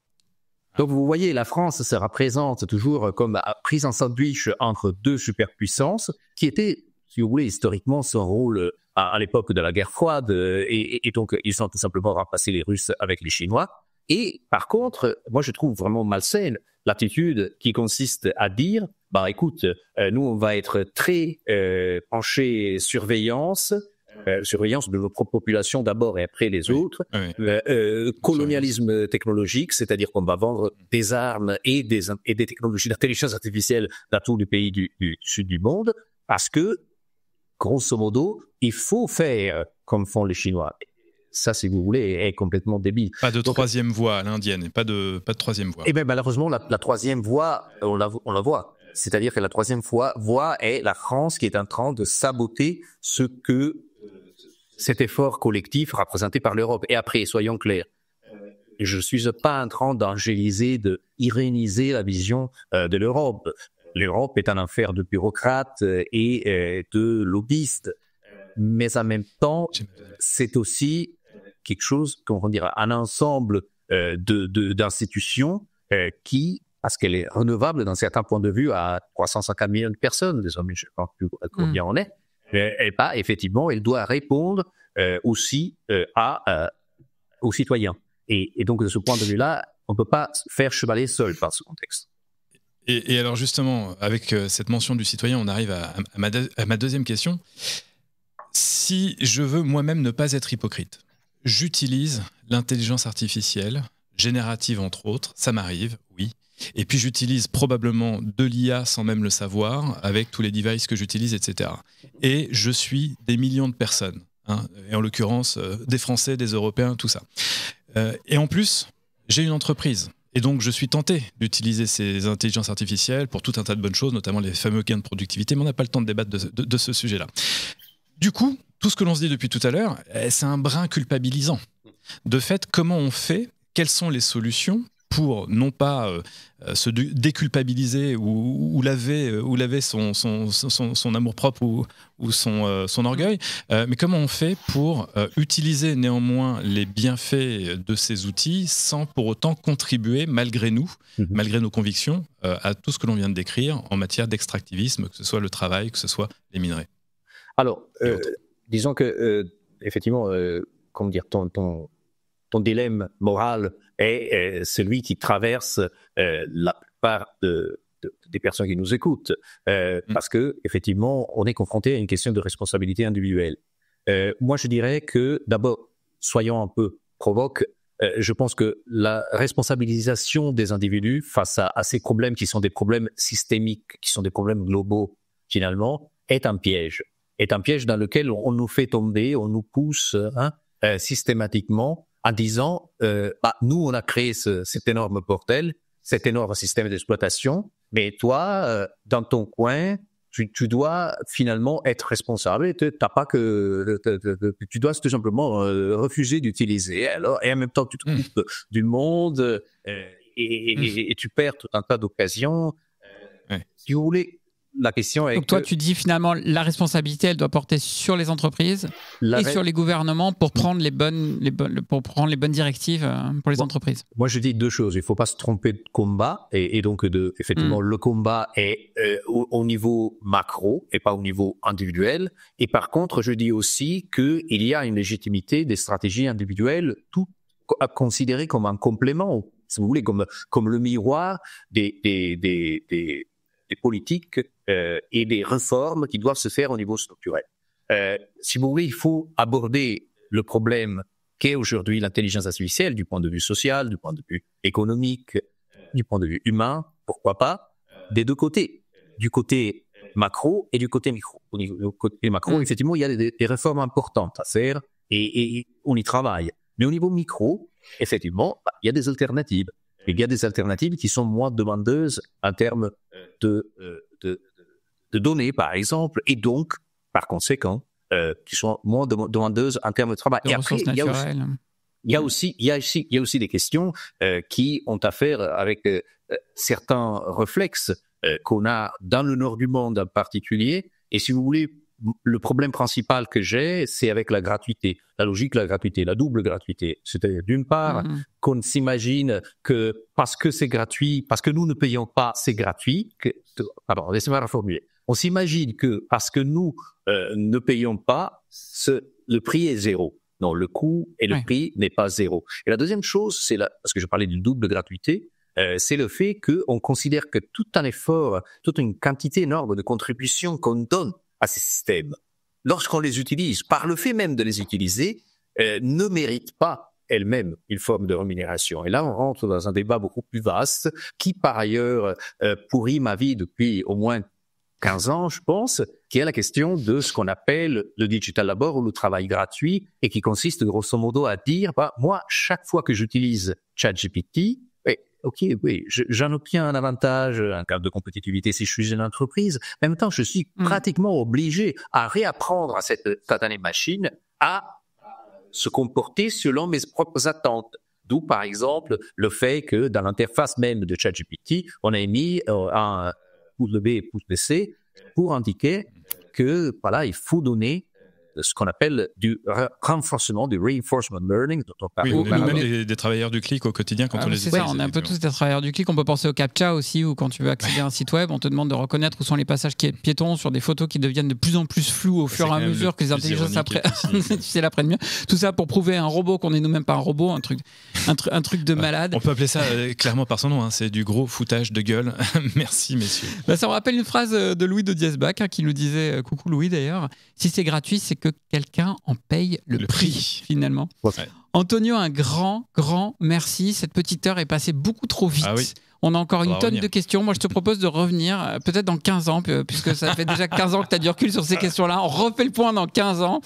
Donc vous voyez, la France se représente toujours comme prise en sandwich entre deux superpuissances, qui était, si vous voulez, historiquement son rôle à l'époque de la guerre froide. Et donc, ils ont tout simplement remplacé les Russes avec les Chinois. Et par contre, moi je trouve vraiment malsaine l'attitude qui consiste à dire, écoute, nous on va être très penchés surveillance de notre propre population d'abord et après les autres, colonialisme technologique, c'est-à-dire qu'on va vendre des armes et des technologies d'intelligence artificielle dans tous les pays du sud du monde, parce que, grosso modo, il faut faire comme font les Chinois. Ça, si vous voulez, est complètement débile. Pas de troisième voie à l'indienne, pas de troisième voie. Et bien malheureusement, la troisième voie, on la voit. C'est-à-dire que la troisième voie est la France qui est en train de saboter ce que cet effort collectif représenté par l'Europe. Et après, soyons clairs, je ne suis pas en train d'angéliser, d'iréniser la vision de l'Europe. L'Europe est un enfer de bureaucrates et de lobbyistes. Mais en même temps, c'est aussi quelque chose, comment dire, un ensemble d'institutions qui parce qu'elle est renouvelable d'un certain point de vue à 350 millions de personnes, désormais je ne sais pas plus combien on est. Effectivement, elle doit répondre aussi aux citoyens. Et donc, de ce point de vue-là, on ne peut pas faire chevalier seul par ce contexte. Et alors justement, avec cette mention du citoyen, on arrive à ma deuxième question. Si je veux moi-même ne pas être hypocrite, j'utilise l'intelligence artificielle, générative entre autres, ça m'arrive, oui. Et puis j'utilise probablement de l'IA sans même le savoir, avec tous les devices que j'utilise, etc. Et je suis des millions de personnes, et en l'occurrence des Français, des Européens, tout ça. Et en plus, j'ai une entreprise. Et donc, je suis tenté d'utiliser ces intelligences artificielles pour tout un tas de bonnes choses, notamment les fameux gains de productivité, mais on n'a pas le temps de débattre de ce sujet-là. Du coup, tout ce que l'on se dit depuis tout à l'heure, c'est un brin culpabilisant. De fait, comment on fait ? Quelles sont les solutions pour non pas se déculpabiliser ou laver son amour-propre ou son orgueil, mais comment on fait pour utiliser néanmoins les bienfaits de ces outils sans pour autant contribuer, malgré nous, malgré nos convictions, à tout ce que l'on vient de décrire en matière d'extractivisme, que ce soit le travail, que ce soit les minerais. Alors, disons que, effectivement, comment dire, ton dilemme moral est celui qui traverse la plupart des personnes qui nous écoutent, parce que effectivement, on est confronté à une question de responsabilité individuelle. Moi, je dirais que d'abord, soyons un peu provoques. Je pense que la responsabilisation des individus face à ces problèmes qui sont des problèmes systémiques, qui sont des problèmes globaux, finalement, est un piège. Est un piège dans lequel on nous fait tomber, on nous pousse systématiquement en disant nous, on a créé cet énorme bordel, cet énorme système d'exploitation, mais toi, dans ton coin, tu dois finalement être responsable et t'as pas que tu dois tout simplement refuser d'utiliser. Alors, et en même temps, tu te coupes du monde et tu perds tout un tas d'occasions. Si vous voulez, la question est donc toi, tu dis finalement la responsabilité, elle doit porter sur les entreprises et sur les gouvernements pour prendre les bonnes directives pour les entreprises. Moi, je dis deux choses. Il ne faut pas se tromper de combat et donc effectivement, le combat est au niveau macro et pas au niveau individuel. Et par contre, je dis aussi qu'il y a une légitimité des stratégies individuelles, tout à considérer comme un complément, si vous voulez, comme le miroir des politiques et des réformes qui doivent se faire au niveau structurel. Si vous voulez, il faut aborder le problème qu'est aujourd'hui l'intelligence artificielle du point de vue social, du point de vue économique, du point de vue humain, pourquoi pas, des deux côtés, du côté macro et du côté micro. Au niveau du côté macro, effectivement, il y a des réformes importantes à faire et on y travaille. Mais au niveau micro, effectivement, il y a des alternatives. Il y a des alternatives qui sont moins demandeuses en termes de données, par exemple, et donc, par conséquent, qui sont moins demandeuses en termes de travail. Et après, il y a aussi des questions qui ont à faire avec certains réflexes qu'on a dans le nord du monde en particulier. Et si vous voulez, le problème principal que j'ai, c'est avec la gratuité, la logique de la gratuité, la double gratuité. C'est-à-dire, d'une part, qu'on s'imagine que parce que c'est gratuit, parce que nous ne payons pas, c'est gratuit. Pardon, laissez-moi reformuler. On s'imagine que parce que nous ne payons pas, le prix est zéro. Non, le coût et le prix n'est pas zéro. Et la deuxième chose, parce que je parlais d'une double gratuité, c'est le fait qu'on considère que tout un effort, toute une quantité énorme de contributions qu'on donne à ces systèmes, lorsqu'on les utilise, par le fait même de les utiliser, ne méritent pas elles-mêmes une forme de rémunération. Et là, on rentre dans un débat beaucoup plus vaste, qui par ailleurs pourrit ma vie depuis au moins 15 ans, je pense, qui est la question de ce qu'on appelle le digital labor ou le travail gratuit, et qui consiste grosso modo à dire, moi, chaque fois que j'utilise ChatGPT, j'en obtiens un avantage, un cadre de compétitivité si je suis une entreprise. En même temps, je suis pratiquement obligé à réapprendre à cette satanée machine à se comporter selon mes propres attentes. D'où, par exemple, le fait que dans l'interface même de ChatGPT, on a mis un pouce levé et pouce baissé pour indiquer que, voilà, il faut donner ce qu'on appelle du renforcement, du reinforcement learning dont on parle. Oui, on est nous-mêmes des travailleurs du clic au quotidien quand on les utilise. On est un peu tous des travailleurs du clic. On peut penser au CAPTCHA aussi, où quand tu veux accéder à un site web, on te demande de reconnaître où sont les passages piétons sur des photos qui deviennent de plus en plus floues au fur et à mesure que les intelligences l'apprennent mieux. Tout ça pour prouver à un robot qu'on n'est nous-mêmes pas un robot, un truc de malade. On peut appeler ça clairement par son nom, c'est du gros foutage de gueule. Merci messieurs. Ça me rappelle une phrase de Louis de Diesbach qui nous disait, coucou Louis d'ailleurs, si c'est gratuit, c'est que quelqu'un en paye le prix finalement. Ouais. Antonio, un grand merci. Cette petite heure est passée beaucoup trop vite. Ah oui. On a encore une tonne de questions. Moi, je te propose de revenir peut-être dans 15 ans, puisque ça fait déjà 15 ans que tu as du recul sur ces questions-là. On refait le point dans 15 ans.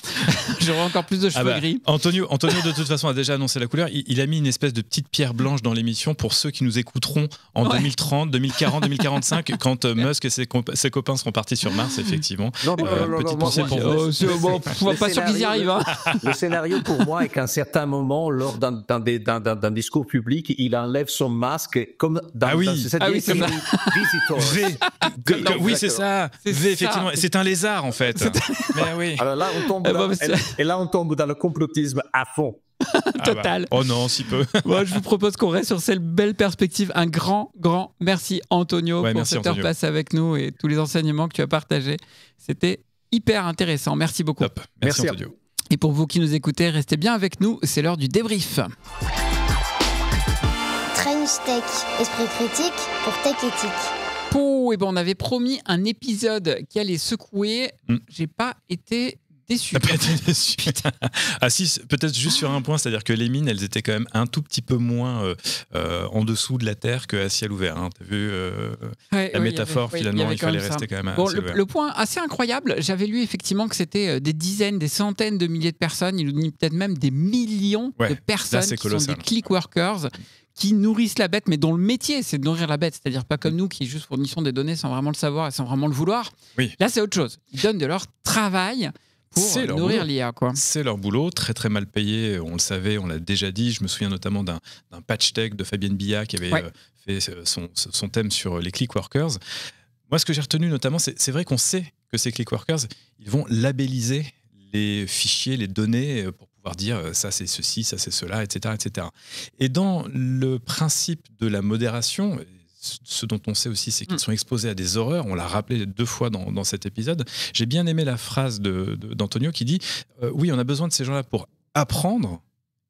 J'aurai encore plus de cheveux gris. Antonio, de toute façon, a déjà annoncé la couleur. Il a mis une espèce de petite pierre blanche dans l'émission pour ceux qui nous écouteront en 2030, 2040, 2045, quand Musk et ses copains seront partis sur Mars, effectivement. Petite pensée pour vous. Pas sûr qu'ils y arrivent. Hein. Le scénario pour moi est qu'à un certain moment, lors d'un discours public, il enlève son masque comme dans cette série Visitor. Oui, c'est ça. Effectivement, c'est un lézard en fait. Mais oui. Alors là, on tombe dans le complotisme à fond. Total. Oh non, si peu. Moi, je vous propose qu'on reste sur cette belle perspective. Un grand merci Antonio pour cette heure passée avec nous et tous les enseignements que tu as partagés. C'était hyper intéressant. Merci beaucoup. Top. Merci Antonio. Et pour vous qui nous écoutez, restez bien avec nous. C'est l'heure du débrief. Tech, esprit critique pour Tech Éthique. On avait promis un épisode qui allait secouer. J'ai pas été déçu. T'as pas été déçu. Ah si, peut-être juste sur un point, c'est-à-dire que les mines, elles étaient quand même un tout petit peu moins en dessous de la terre qu'à ciel ouvert. Hein. T'as vu la métaphore, finalement, il fallait rester quand même à ciel ouvert. Le point assez incroyable, j'avais lu effectivement que c'était des dizaines, des centaines de milliers de personnes, il nous dit peut-être même des millions de personnes qui sont des click workers, qui nourrissent la bête, mais dont le métier, c'est de nourrir la bête. C'est-à-dire pas comme nous qui juste fournissons des données sans vraiment le savoir et sans vraiment le vouloir. Oui. Là, c'est autre chose. Ils donnent de leur travail pour nourrir l'IA. C'est leur boulot, très très mal payé. On le savait, on l'a déjà dit. Je me souviens notamment d'un patch tech de Fabienne Billa qui avait fait son thème sur les click workers. Moi, ce que j'ai retenu notamment, c'est vrai qu'on sait que ces click workers, ils vont labelliser les fichiers, les données pour pouvoir dire ça c'est ceci, ça c'est cela, etc., etc. Et dans le principe de la modération, ce dont on sait aussi, c'est qu'ils sont exposés à des horreurs. On l'a rappelé 2 fois dans cet épisode. J'ai bien aimé la phrase d'Antonio qui dit oui, on a besoin de ces gens-là pour apprendre.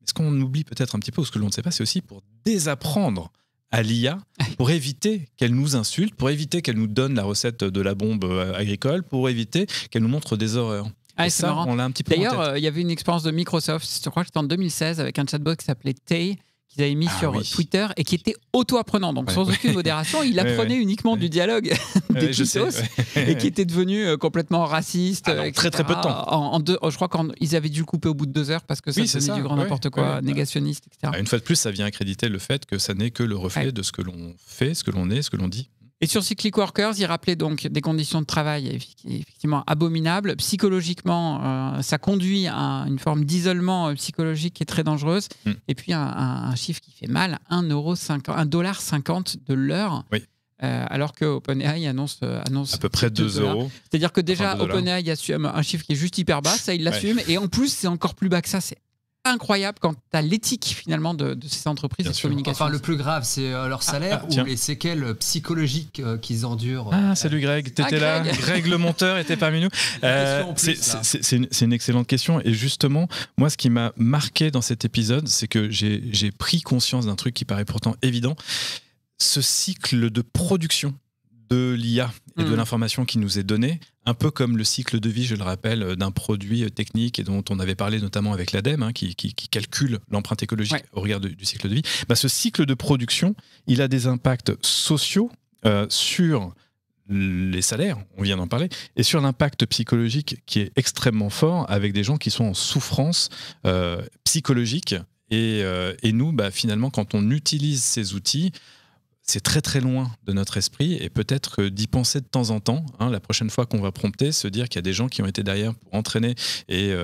Mais ce qu'on oublie peut-être un petit peu, ou ce que l'on ne sait pas, c'est aussi pour désapprendre à l'IA, pour éviter qu'elle nous insulte, pour éviter qu'elle nous donne la recette de la bombe agricole, pour éviter qu'elle nous montre des horreurs. Et ça, on l'a un petit peu en tête. D'ailleurs, il y avait une expérience de Microsoft, je crois que c'était en 2016, avec un chatbot qui s'appelait Tay, qu'ils avaient mis sur Twitter et qui était auto-apprenant, donc sans aucune modération. Il apprenait uniquement du dialogue des tweetos et qui était devenu complètement raciste. Très très peu de temps. Je crois qu'ils avaient dû le couper au bout de 2 heures parce que ça faisait du grand n'importe quoi, négationniste, etc. Une fois de plus, ça vient accréditer le fait que ça n'est que le reflet de ce que l'on fait, ce que l'on est, ce que l'on dit. Et sur ces click workers, il rappelait donc des conditions de travail effectivement abominables. Psychologiquement, ça conduit à une forme d'isolement psychologique qui est très dangereuse. Et puis un chiffre qui fait mal, $1,50 de l'heure. Oui. Alors que OpenAI annonce à peu près 2 euros. C'est-à-dire que déjà OpenAI assume un chiffre qui est juste hyper bas, ça il l'assume. Et en plus, c'est encore plus bas que ça. C'est incroyable quand tu as l'éthique finalement de ces entreprises de communication. Enfin, le plus grave, c'est leur salaire ou les séquelles psychologiques qu'ils endurent. Salut Greg, t'étais là. Greg le monteur était parmi nous. C'est une excellente question. Et justement, moi, ce qui m'a marqué dans cet épisode, c'est que j'ai pris conscience d'un truc qui paraît pourtant évident. Ce cycle de production de l'IA et de l'information qui nous est donnée, un peu comme le cycle de vie, je le rappelle, d'un produit technique et dont on avait parlé notamment avec l'ADEME, qui calcule l'empreinte écologique au regard du cycle de vie. Ce cycle de production, il a des impacts sociaux sur les salaires, on vient d'en parler, et sur l'impact psychologique qui est extrêmement fort avec des gens qui sont en souffrance psychologique. Et nous, finalement, quand on utilise ces outils, c'est très très loin de notre esprit et peut-être d'y penser de temps en temps, la prochaine fois qu'on va prompter, se dire qu'il y a des gens qui ont été derrière pour entraîner et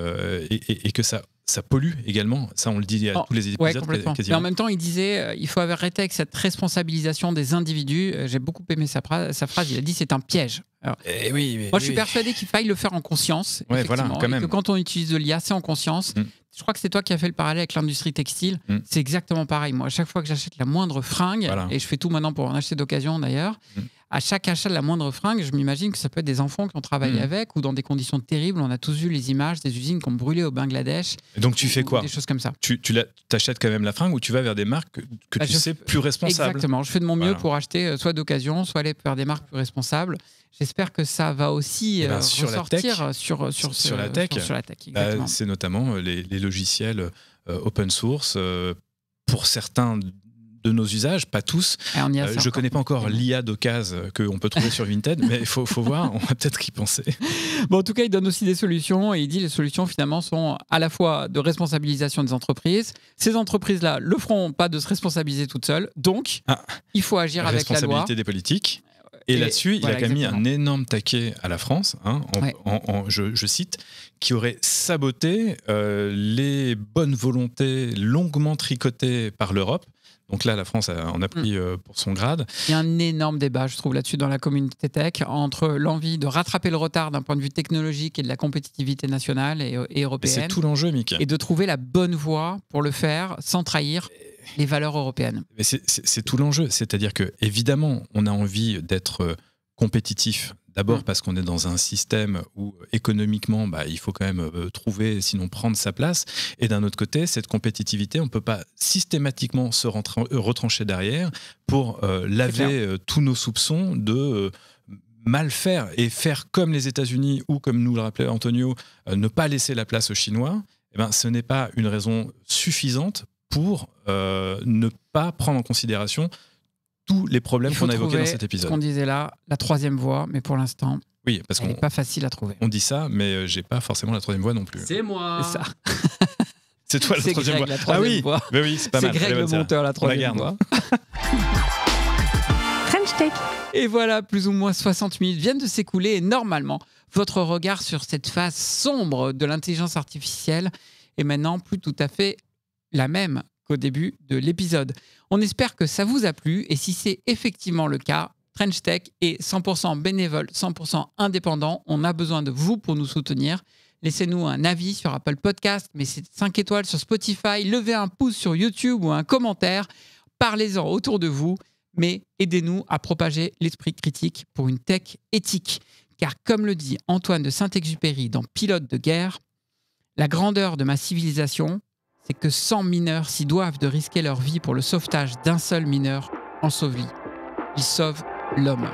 que ça ça pollue également. Ça, on le dit à tous les épisodes. Complètement. Mais en même temps, il disait il faut arrêter avec cette responsabilisation des individus. J'ai beaucoup aimé sa phrase. Il a dit c'est un piège. Alors, moi, je suis persuadé qu'il faille le faire en conscience. Voilà, quand même. Et que quand on utilise de l'IA, c'est en conscience. Je crois que c'est toi qui as fait le parallèle avec l'industrie textile. C'est exactement pareil. Moi, à chaque fois que j'achète la moindre fringue, et je fais tout maintenant pour en acheter d'occasion d'ailleurs, à chaque achat de la moindre fringue, je m'imagine que ça peut être des enfants qui ont travaillé avec ou dans des conditions terribles. On a tous vu les images des usines qui ont brûlé au Bangladesh. Et donc tu fais quoi? Des choses comme ça. Tu t'achètes quand même la fringue ou tu vas vers des marques que tu sais plus responsables? Exactement. Je fais de mon mieux pour acheter soit d'occasion, soit aller vers des marques plus responsables. J'espère que ça va aussi ressortir sur la tech. C'est notamment les logiciels open source pour certains de nos usages, pas tous. Je ne connais pas encore l'IA d'occasion qu'on peut trouver sur Vinted, mais il faut voir, on va peut-être y penser. Bon, en tout cas, il donne aussi des solutions et il dit les solutions finalement sont à la fois de responsabilisation des entreprises. Ces entreprises-là ne le feront pas de se responsabiliser toutes seules, donc il faut agir avec la loi. Responsabilité des politiques. Et là-dessus, il a quand même mis un énorme taquet à la France, je cite, qui aurait saboté les bonnes volontés longuement tricotées par l'Europe. Donc là, la France en a pris pour son grade. Il y a un énorme débat, je trouve, là-dessus dans la communauté tech, entre l'envie de rattraper le retard d'un point de vue technologique et de la compétitivité nationale et européenne. C'est tout l'enjeu, Mick. Et de trouver la bonne voie pour le faire sans trahir les valeurs européennes. Mais c'est tout l'enjeu. C'est-à-dire que, évidemment, on a envie d'être compétitif. D'abord parce qu'on est dans un système où économiquement, il faut quand même trouver, sinon prendre sa place. Et d'un autre côté, cette compétitivité, on ne peut pas systématiquement se retrancher derrière pour laver tous nos soupçons de mal faire et faire comme les États-Unis ou, comme nous le rappelait Antonio, ne pas laisser la place aux Chinois. Ce n'est pas une raison suffisante pour ne pas prendre en considération tous les problèmes qu'on a évoqués dans cet épisode. Ce qu'on disait là, la troisième voie, mais pour l'instant, parce elle n'est pas facile à trouver. On dit ça, mais j'ai pas forcément la troisième voie non plus. C'est moi. C'est ça. C'est toi la troisième voie. Voie. Mais oui, c'est pas mal. C'est Greg le monteur, la troisième voie. French Tech. Et voilà, plus ou moins 60 minutes viennent de s'écouler et normalement, votre regard sur cette phase sombre de l'intelligence artificielle est maintenant plus tout à fait la même qu'au début de l'épisode. On espère que ça vous a plu et si c'est effectivement le cas, French Tech est 100% bénévole, 100% indépendant. On a besoin de vous pour nous soutenir. Laissez-nous un avis sur Apple Podcast, mais c'est 5 étoiles sur Spotify. Levez un pouce sur YouTube ou un commentaire. Parlez-en autour de vous, mais aidez-nous à propager l'esprit critique pour une tech éthique. Car comme le dit Antoine de Saint-Exupéry dans Pilote de guerre, la grandeur de ma civilisation, c'est que 100 mineurs s'y doivent de risquer leur vie pour le sauvetage d'un seul mineur enseveli. Ils sauvent l'homme.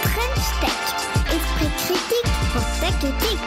French Tech, esprit critique pour tech éthique.